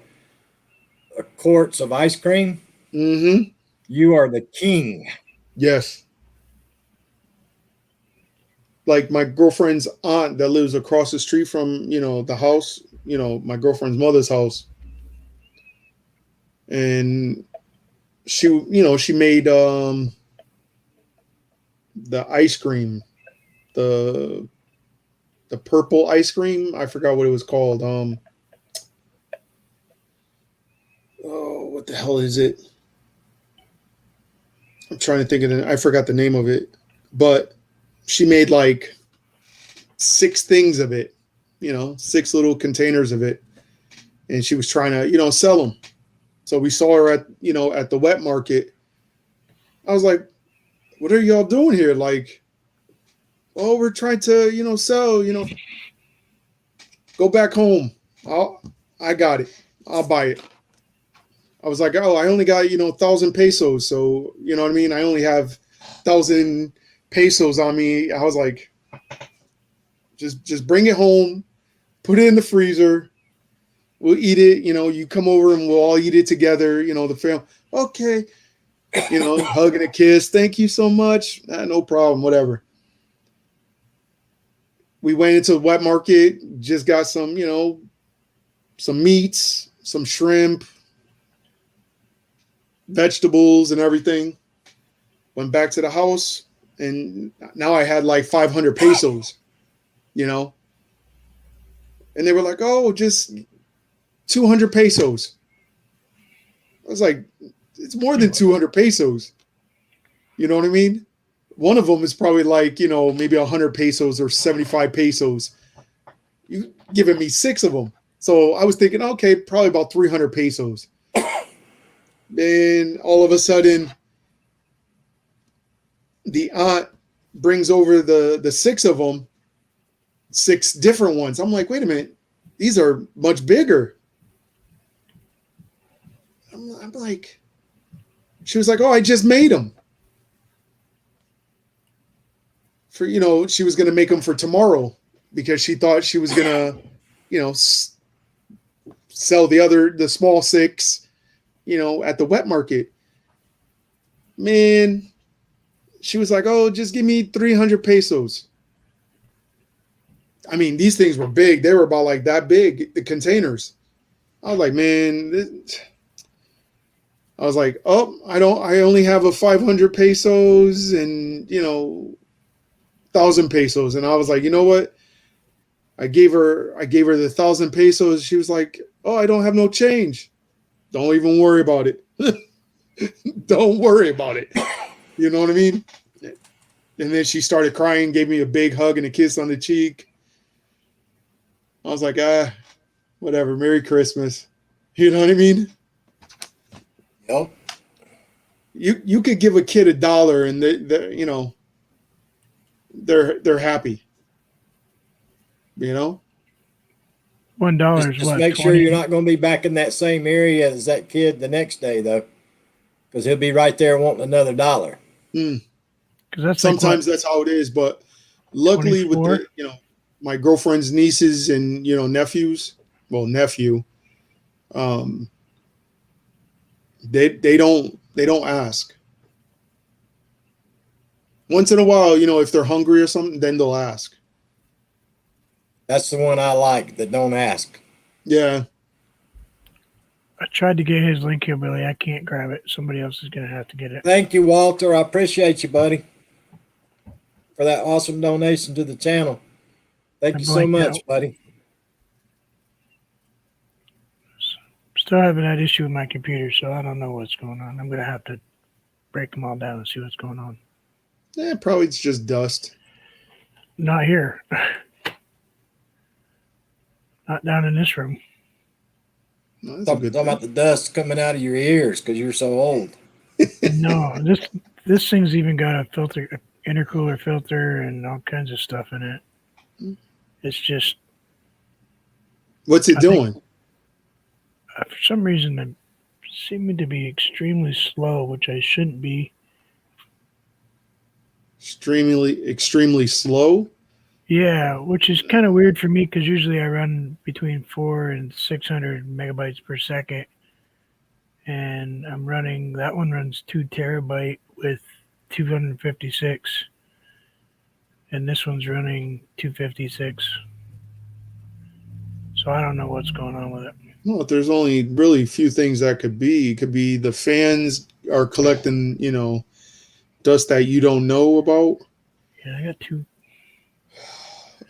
quarts of ice cream. Mm-hmm. You are the king. Yes. Like my girlfriend's aunt that lives across the street from, the house, my girlfriend's mother's house. And she made the ice cream, the purple ice cream. I forgot what it was called. What the hell is it? I'm trying to think of it. I forgot the name of it, but she made like 6 things of it, 6 little containers of it. And she was trying to, sell them. So we saw her at the wet market. I was like, what are y'all doing here? Like, oh, we're trying to, sell, go back home. I got it. I'll buy it. I was like, oh, I only got, 1,000 pesos. So, you know what I mean? I only have 1,000 pesos on me. I was like, just bring it home, put it in the freezer. We'll eat it. You come over and we'll all eat it together. The family. Okay. Hug and a kiss. Thank you so much. No problem. Whatever. We went into the wet market, just got some, some meats, some shrimp, vegetables and everything. Went back to the house and now I had like 500 pesos, and they were like, oh, just 200 pesos. I was like, it's more than 200 pesos. You know what I mean? One of them is probably like, maybe 100 pesos or 75 pesos. You giving me 6 of them. So I was thinking, okay, probably about 300 pesos. Then all of a sudden, the aunt brings over the 6 of them, 6 different ones. I'm like, wait a minute, these are much bigger. I'm like, she was like, oh, I just made them. For, she was going to make them for tomorrow because she thought she was going to sell the small 6, at the wet market. Man, she was like, "Oh, just give me 300 pesos." I mean, these things were big. They were about like that big, the containers. I was like, man, I was like, "Oh, I only have a 500 pesos and, 1,000 pesos." And I was like, "You know what?" I gave her the 1,000 pesos. She was like, "Oh, I don't have no change." Don't even worry about it. Don't worry about it. You know what I mean? And then she started crying, gave me a big hug and a kiss on the cheek. I was like, whatever. Merry Christmas. You know what I mean? Yep. You could give a kid $1 and they're happy. $1 is Just what? make sure 20? you're not going to be back in that same area as that kid the next day, though, because he'll be right there wanting another $1. Because that's Sometimes that's how it is, but luckily 24? with my girlfriend's nieces and nephews, nephew, they don't ask. Once in a while, if they're hungry or something, then they'll ask. That's the one I like that don't ask. Yeah. I tried to get his link here, Billy. I can't grab it. Somebody else is going to have to get it. Thank you, Walter. I appreciate you, buddy, for that awesome donation to the channel. Thank you so much, buddy. Still having that issue with my computer, so I don't know what's going on. I'm going to have to break them all down and see what's going on. Yeah, probably it's just dust. Not here. Not down in this room. No, that's a Talking good thing. about the dust coming out of your ears because you're so old. No, this thing's even got a filter, intercooler filter, and all kinds of stuff in it. It's just. What's it doing? For some reason, I'm seeming to be extremely slow, which I shouldn't be. Extremely slow? Yeah, which is kind of weird for me because usually I run between 400 and 600 megabytes per second. And that one runs 2 terabyte with 256. And this one's running 256. So I don't know what's going on with it. Well, there's only really few things that could be. It could be the fans are collecting, dust that you don't know about. Yeah, I got 2.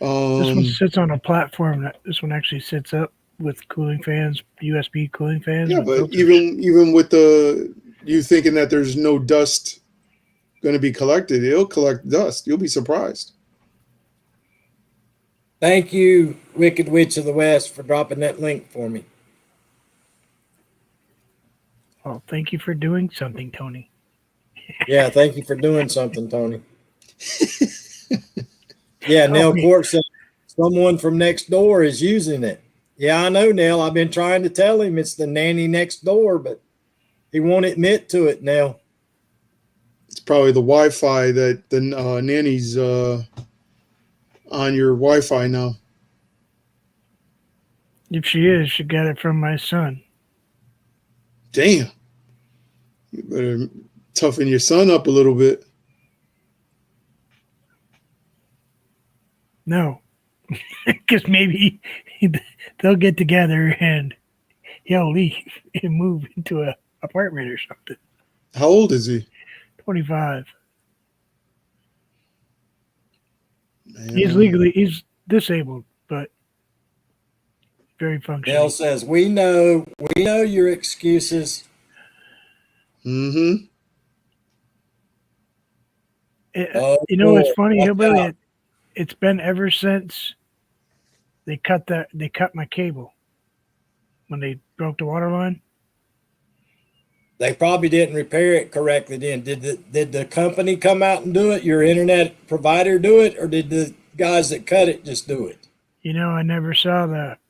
This one sits on a platform. This one actually sits up with cooling fans, USB cooling fans. Yeah, but even with you thinking that there's no dust going to be collected, it'll collect dust. You'll be surprised. Thank you, Wicked Witch of the West, for dropping that link for me. Oh, thank you for doing something, Tony. Yeah, thank you for doing something, Tony. Yeah, Nell Court said someone from next door is using it. Yeah, I know, Nell. I've been trying to tell him it's the nanny next door, but he won't admit to it, Nell. It's probably the Wi-Fi that the nanny's on your Wi-Fi now. If she is, she got it from my son. Damn. You better toughen your son up a little bit. No, because maybe they'll get together and he'll leave and move into an apartment or something. How old is he? 25. Man. He's disabled, but very functional. Nell says, we know your excuses. Mm-hmm. It's funny, Hillbilly. It's been ever since they cut my cable when they broke the water line. They probably didn't repair it correctly then. Did the company come out and do it? Your internet provider do it? Or did the guys that cut it just do it? I never saw that.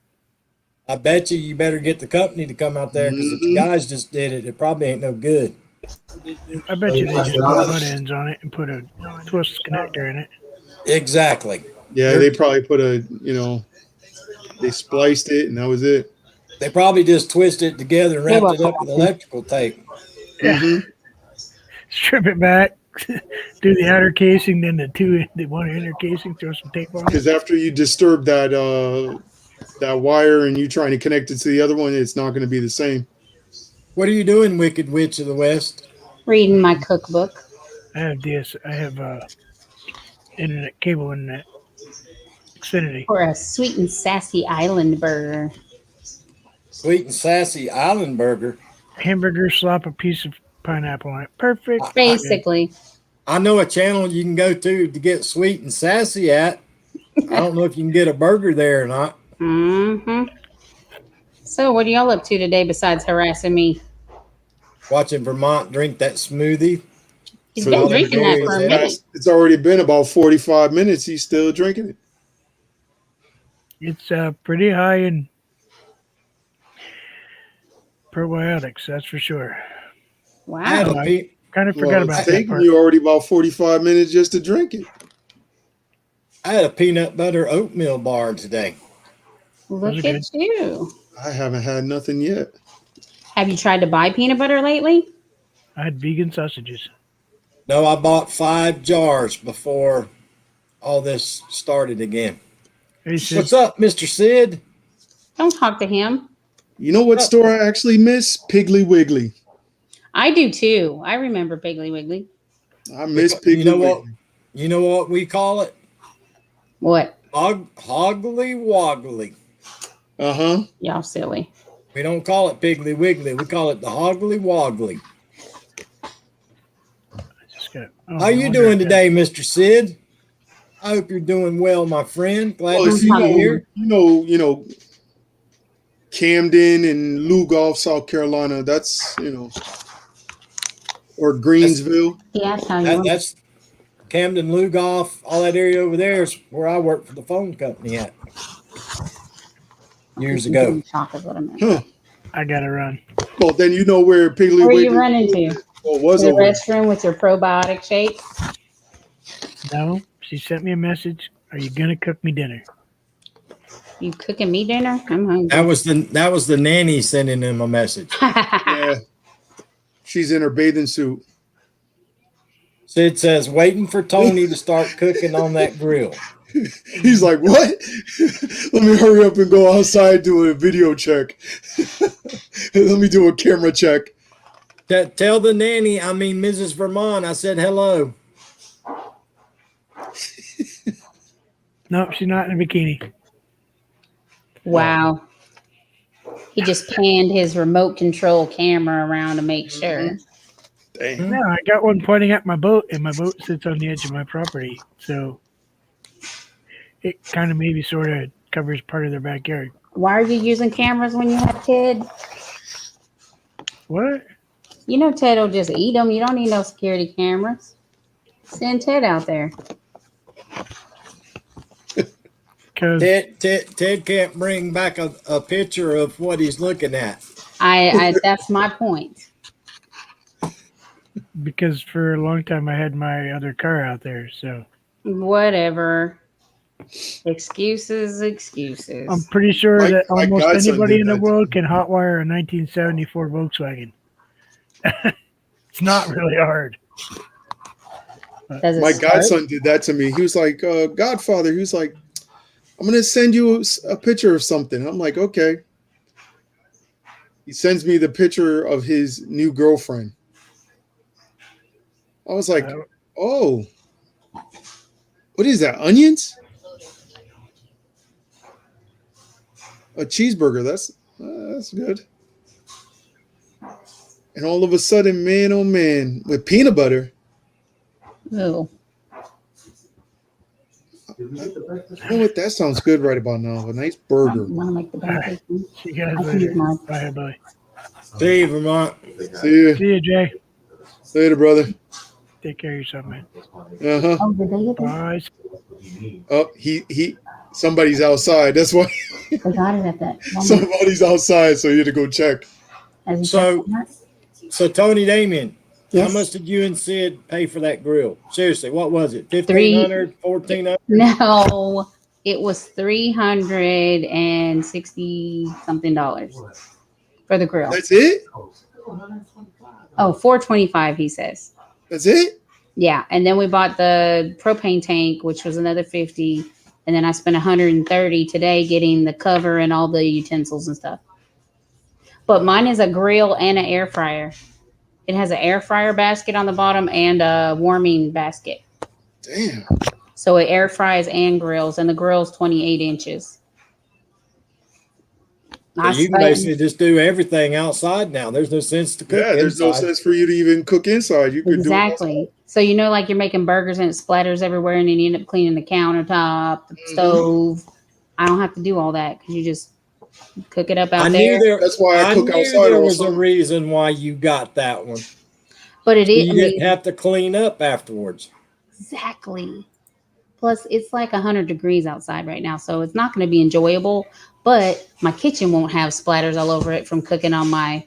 I bet you better get the company to come out there because if the guys just did it, it probably ain't no good. I bet you they just put butt ends on it and put a twist connector in it. Exactly. Yeah, they probably put a, They spliced it, and that was it. They probably just twisted it together and They wrapped were it up with electrical tape. Mhm. Strip it back, do the outer casing, then the one inner casing, throw some tape on it. Because after you disturb that wire and you trying to connect it to the other one, it's not going to be the same. What are you doing, Wicked Witch of the West? Reading my cookbook. I have internet cable internet. Xfinity. For a sweet and sassy island burger. Sweet and sassy island burger. Hamburger, slap a piece of pineapple on it. Perfect. Basically. I know a channel you can go to get sweet and sassy at. I don't know if you can get a burger there or not. Mm-hmm. So what are y'all up to today besides harassing me? Watching Vermont drink that smoothie. He's So been the drinking that for a majority minute. It's already been about 45 minutes. He's still drinking it. It's pretty high in probiotics, that's for sure. I had Wow. a pe- Kind of forgot Well, about it's that taking part. you already about 45 minutes just to drink it. I had a peanut butter oatmeal bar today. Look Those are at you. I haven't had nothing yet. Have you tried to buy peanut butter lately? I had vegan sausages. No, I bought 5 jars before all this started again. Hey, Sid, What's up, Mr. Sid? Don't talk to him. You know what store I actually miss? Piggly Wiggly. I do too. I remember Piggly Wiggly. I miss Piggly You know what? Wiggly. You know what we call it? What? Hoggly Woggly. Uh-huh. Y'all silly. We don't call it Piggly Wiggly. We call it the Hoggly Woggly. I just got. Oh, How I you wonder doing if today, Mr. Sid? I hope you're doing well, my friend. Glad Well, to if see you here. you know, Camden and Lugoff, South Carolina. That's, or Greensville. Yeah, I tell you. That's Camden, Lugoff, all that area over there is where I worked for the phone company at years ago. Talk is what I meant. Huh. I gotta run. Well, then you know where Piggly Where are Wiggly you running to? was The over. restroom with your probiotic shake? No, she sent me a message. Are you gonna cook me dinner? You cooking me dinner? I'm hungry. That was the nanny sending him a message. Yeah. She's in her bathing suit. Sid says, waiting for Tony to start cooking on that grill. He's like, what? Let me hurry up and go outside, do a video check. Let me do a camera check. Tell the nanny, I mean Mrs. Vermont, I said hello. No, she's not in a bikini. Wow. He just panned his remote control camera around to make sure. Dang. No, I got one pointing at my boat, and my boat sits on the edge of my property, so it kind of maybe sort of covers part of their backyard. Why are you using cameras when you have Ted? What? You know Ted will just eat them. You don't need no security cameras. Send Ted out there. Because Ted can't bring back a picture of what he's looking at. I that's my point. because for a long time I had my other car out there, so Whatever. Excuses. I'm pretty sure My- that my almost godson anybody did in the that world can hotwire a 1974 Volkswagen. It's not really hard. Does it My start? godson did that to me. He was like, Godfather, he was like, I'm going to send you a picture of something. I'm like, okay. He sends me the picture of his new girlfriend. I was like, oh, what is that? Onions? A cheeseburger. That's good. And all of a sudden, man, oh man, with peanut butter. Ooh. You know what? That sounds good right about now. A nice burger. Want to make the pancake? See you guys I can use later. mine. Bye, bye. See you, Vermont. See you See you, Jay. later, brother. Take care of yourself, man. Uh-huh. Oh, did they get that? Bye. Oh, he somebody's outside. That's why They got it at that. Walmart. somebody's outside, so you had to go check. Has he So- checked on that? So Tony Damien, Yes. how much did you and Sid pay for that grill? Seriously, what was it? 1,500, 1,400? No. It was $360 something for the grill. That's it? Oh, $425, he says. That's it? Yeah, and then we bought the propane tank, which was another 50, and then I spent 130 today getting the cover and all the utensils and stuff. But mine is a grill and an air fryer. It has an air fryer basket on the bottom and a warming basket. Damn. So it air fries and grills, and the grill's 28 inches. So you can basically just do everything outside now. There's no sense to cook Yeah, there's no inside. sense for you to even cook inside. You could Exactly. So you know, like you're making burgers and it splatters everywhere, and then you end up cleaning the countertop, the stove. I don't have to do all that because you just cook it up out I there. knew there. That's why I cook knew outside there was a also. reason why you got that one. But it is You didn't have to clean up afterwards. exactly. Plus, it's like 100 degrees outside right now, so it's not going to be enjoyable. But my kitchen won't have splatters all over it from cooking on my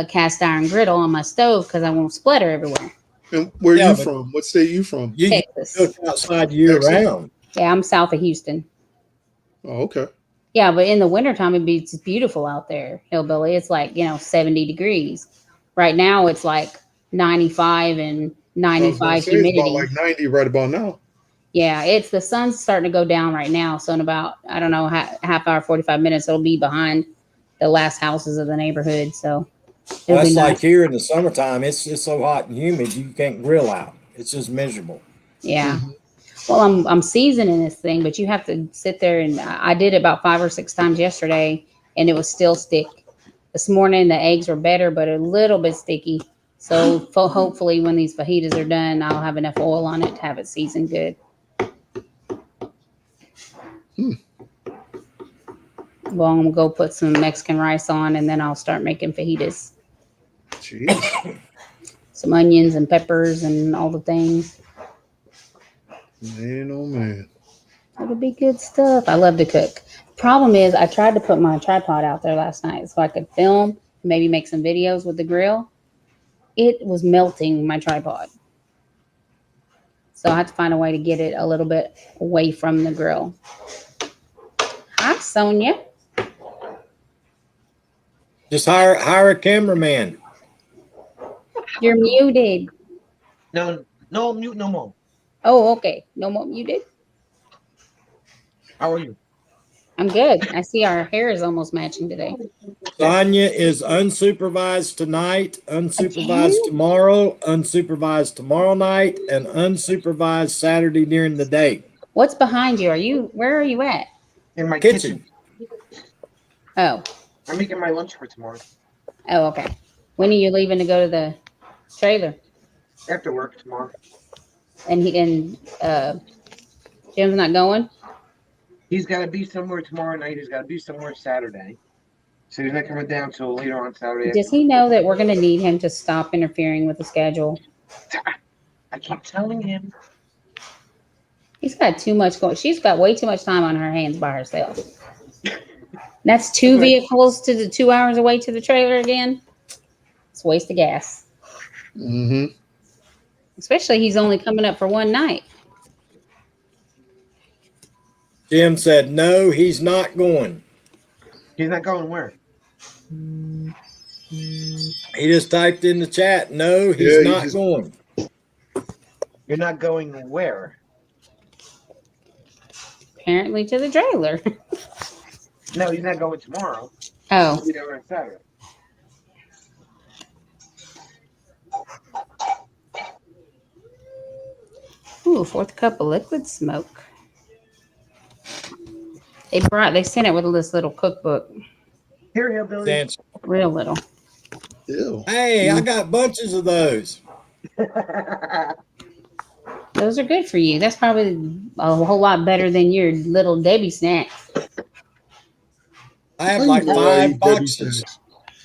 cast iron griddle on my stove because I won't splatter everywhere. And where Yeah, you but- from? What state you from? You can Texas. cook outside year Texas? round. Yeah, I'm south of Houston. Oh, okay. Yeah, but in the wintertime, it's beautiful out there, Hillbilly. It's like, 70 degrees. Right now, it's like 95 and I was gonna 95 say it's humidity. about like 90 right about now. Yeah, it's the sun's starting to go down right now. So in about, I don't know, half hour, 45 minutes, it'll be behind the last houses of the neighborhood. So it'll That's be like nice. here in the summertime. It's just so hot and humid you can't grill out. It's just miserable. Yeah. Mhm. Well, I'm seasoning this thing, but you have to sit there and I did it about 5 or 6 times yesterday, and it was still stick. This morning the eggs were better, but a little bit sticky. So hopefully when these fajitas are done, I'll have enough oil on it to have it seasoned good. Well, I'm gonna go put some Mexican rice on, and then I'll start making fajitas. Jeez. Some onions and peppers and all the things. Man, oh man. It'll be good stuff. I love to cook. Problem is, I tried to put my tripod out there last night so I could film, maybe make some videos with the grill. It was melting my tripod. So I had to find a way to get it a little bit away from the grill. Hi, Sonia. Just hire a cameraman. You're muted. No, mute no more. Oh, okay. No more muted. How are you? I'm good. I see our hair is almost matching today. Sonia is unsupervised tonight, unsupervised Again? tomorrow, unsupervised tomorrow night, and unsupervised Saturday during the day. What's behind you? Where are you at? In my Kitchen. kitchen. Oh. I'm making my lunch for tomorrow. Oh, okay. When are you leaving to go to the trailer? After work tomorrow. And Jim's not going? He's got to be somewhere tomorrow night. He's got to be somewhere Saturday. So he's not coming down till later on Saturday. Does he know that we're going to need him to stop interfering with the schedule? I keep telling him. He's got too much going. She's got way too much time on her hands by herself. That's 2 vehicles to the 2 hours away to the trailer again. It's a waste of gas. Mm-hmm. Especially he's only coming up for one night. Jim said, no, he's not going. He's not going where? He just typed in the chat, no, he's Yeah, he not just- going. You're not going where? Apparently to the trailer. No, he's not going tomorrow. Oh, He'll be there on Saturday. ooh, 4th cup of liquid smoke. They sent it with this little cookbook. Here, Hillbilly. Dance. Real little. Ew. Hey, I got bunches of those. Those are good for you. That's probably a whole lot better than your little Debbie snacks. I have like How you know I 5 eat Debbie boxes.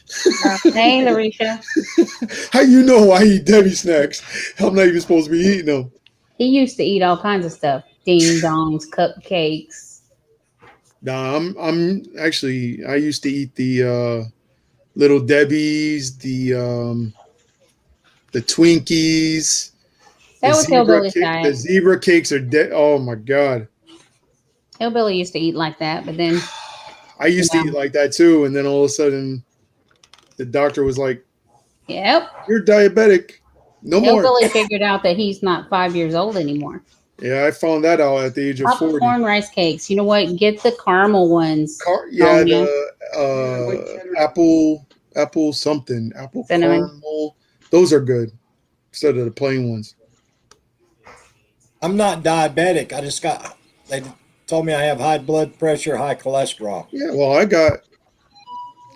snacks? Hey, Larisha. How you know I eat Debbie snacks? I'm not even supposed to be eating them. He used to eat all kinds of stuff. Ding dongs, cupcakes. Nah, I'm actually I used to eat the little Debbie's, the Twinkies. That the was Hillbilly The diet. zebra cakes are dead. Oh my god. Hillbilly used to eat like that, but then I used to eat like that too, and then all of a sudden, the doctor was like, yep. "You're diabetic. No more." Hillbilly figured out that he's not 5 years old anymore. Yeah, I found that out at the age of 40. Popcorn rice cakes. You know what? Get the caramel ones. Yeah, Sonia. the apple something, apple Cinnamon. caramel. Those are good instead of the plain ones. I'm not diabetic. They told me I have high blood pressure, high cholesterol. Yeah, well, I got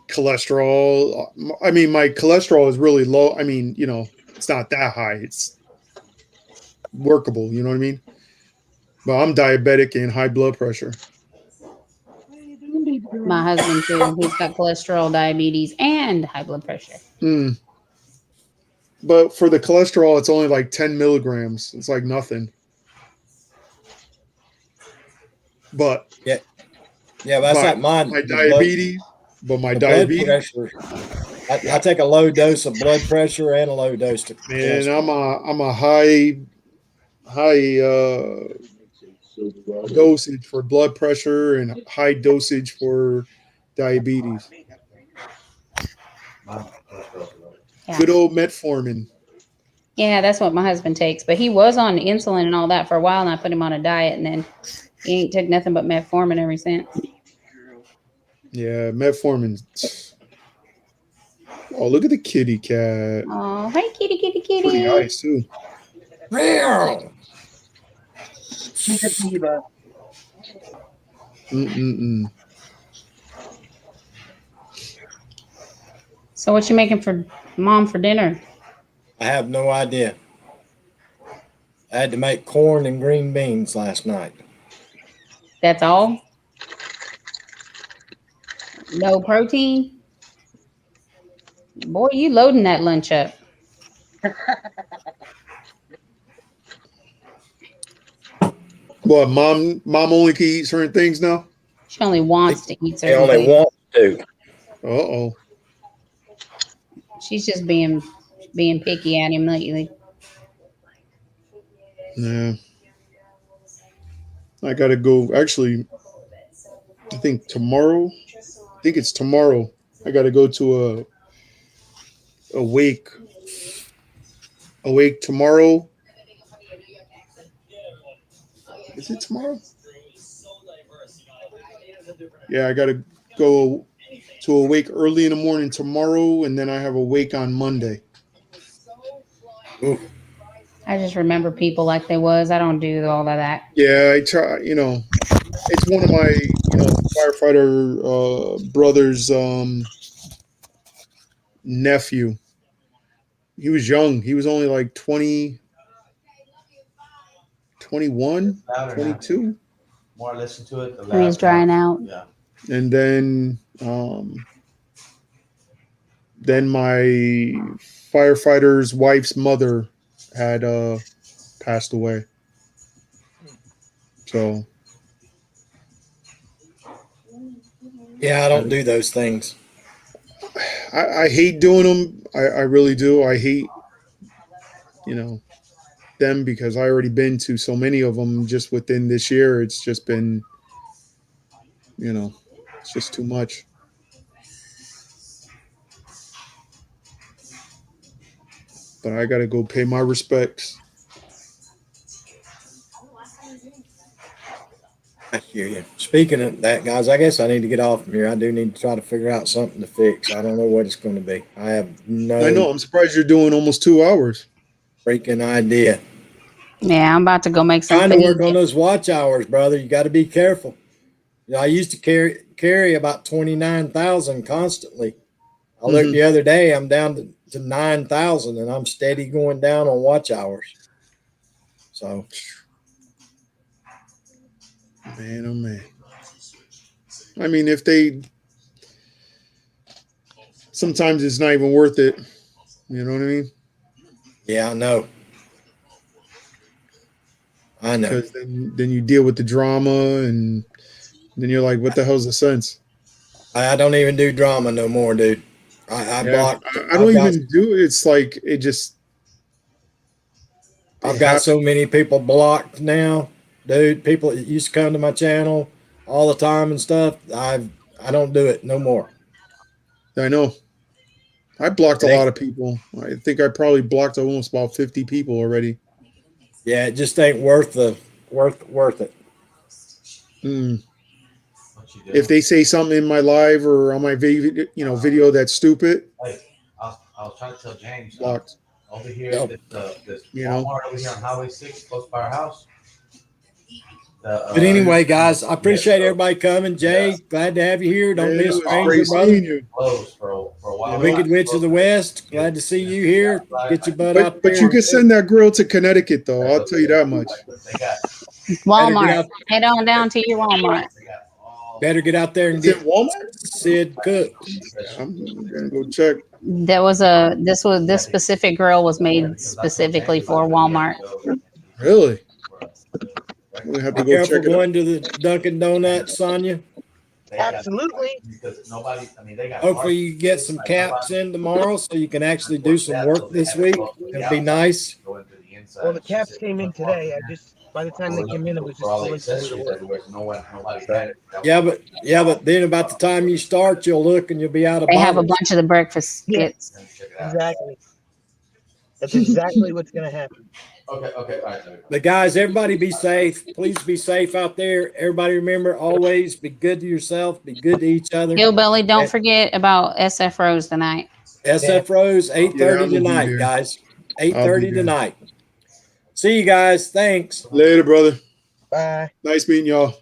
cholesterol. I mean, my cholesterol is really low. I mean, it's not that high. It's workable. You know what I mean? But I'm diabetic and high blood pressure. My husband too. He's got cholesterol, diabetes, and high blood pressure. But for the cholesterol, it's only like 10 milligrams. It's like nothing. But Yeah, but that's like mine. my diabetes. But my diabetes. Blood pressure. I take a low dose of blood pressure and a low dose of Man, cholesterol. I'm a high dosage for blood pressure and high dosage for diabetes. Yeah. Good old metformin. Yeah, that's what my husband takes. But he was on insulin and all that for a while, and I put him on a diet, and then he ain't took nothing but metformin ever since. Yeah, metformin. Oh, look at the kitty cat. Oh, hey, kitty, kitty, Pretty kitty. nice too. Meow. Mm-mm-mm. So what you making for mom for dinner? I have no idea. I had to make corn and green beans last night. That's all? No protein? Boy, you loading that lunch up. What, mom only can eat certain things now? She only wants to eat They certain only things. want to. Uh-oh. She's just being picky at him lately. Yeah. I gotta go. Actually, I think it's tomorrow. I gotta go to a wake tomorrow. Is it tomorrow? Yeah, I gotta go to a wake early in the morning tomorrow, and then I have a wake on Monday. Ooh. I just remember people like they was. I don't do all of that. Yeah, I try. It's one of my firefighter brother's nephew. He was young. He was only like 20, 21, 22. More I listen to it, the When he's drying out. Yeah. And then my firefighter's wife's mother had passed away. So Yeah, I don't do those things. I hate doing them. I really do. I hate, them because I already been to so many of them just within this year. It's just been, it's just too much. But I got to go pay my respects. I hear you. Speaking of that, guys, I guess I need to get off from here. I do need to try to figure out something to fix. I don't know what it's going to be. I have no I know. I'm surprised you're doing almost 2 hours. freaking idea. Yeah, I'm about to go make Trying something. to work on those watch hours, brother. You got to be careful. I used to carry about 29,000 constantly. I looked the other day, I'm down to 9,000, and I'm steady going down on watch hours. So, Man, oh man. I mean, sometimes it's not even worth it. You know what I mean? yeah, I know. Because then you deal with the drama, and then you're like, what the hell's the sense? I don't even do drama no more, dude. I blocked. I don't even do it. It's like it just. I've got so many people blocked now, dude. People that used to come to my channel, all the time and stuff. I don't do it no more. I know. I blocked a lot of people. I think I probably blocked almost about 50 people already. Yeah, it just ain't worth it. Mm. What you do. If they say something in my live or on my video, video that's stupid, Hey, I was trying to tell James. blocked. Over here, Yep. this You know? Walmart over here on Highway 6, close by our house. But anyway, guys, I appreciate everybody coming. Jay, glad to have you here. Don't be Yeah, a it was stranger, great brother. seeing you. Closed for a while. Wicked Witch of the West, glad to see you here. Get your butt out But there. you can send that grill to Connecticut, though. I'll tell you that much. They got, Walmart. out- Head on down to your Walmart. they got all Better get out there and It's in get Walmart. Sid cooked. I'm gonna go check. This specific grill was made specifically for Walmart. Really? I'm gonna have Be to go careful check it out. going to the Dunkin' Donuts, Sonia. Absolutely. Because nobody, I mean, they got. Hopefully you get some caps in tomorrow so you can actually do some work this week. It'd be nice. Well, the caps came in today. By the time they came in, it was just all too the late for me to accessories work. everywhere. Nobody had it. Yeah, but then about the time you start, you'll look and you'll be out of They have a bottles. bunch of the breakfast Yeah. skits. Check it out. Exactly. That's exactly what's going to happen. Okay, all right. But guys, everybody be safe. Please be safe out there. Everybody remember, always be good to yourself, be good to each other. Hillbilly, don't forget about SF Rose tonight. SF Rose, 8:30 Yeah, I'm gonna be tonight, there. guys. I'll 8:30 be there. tonight. See you guys. Thanks. Later, brother. Bye. Nice meeting y'all.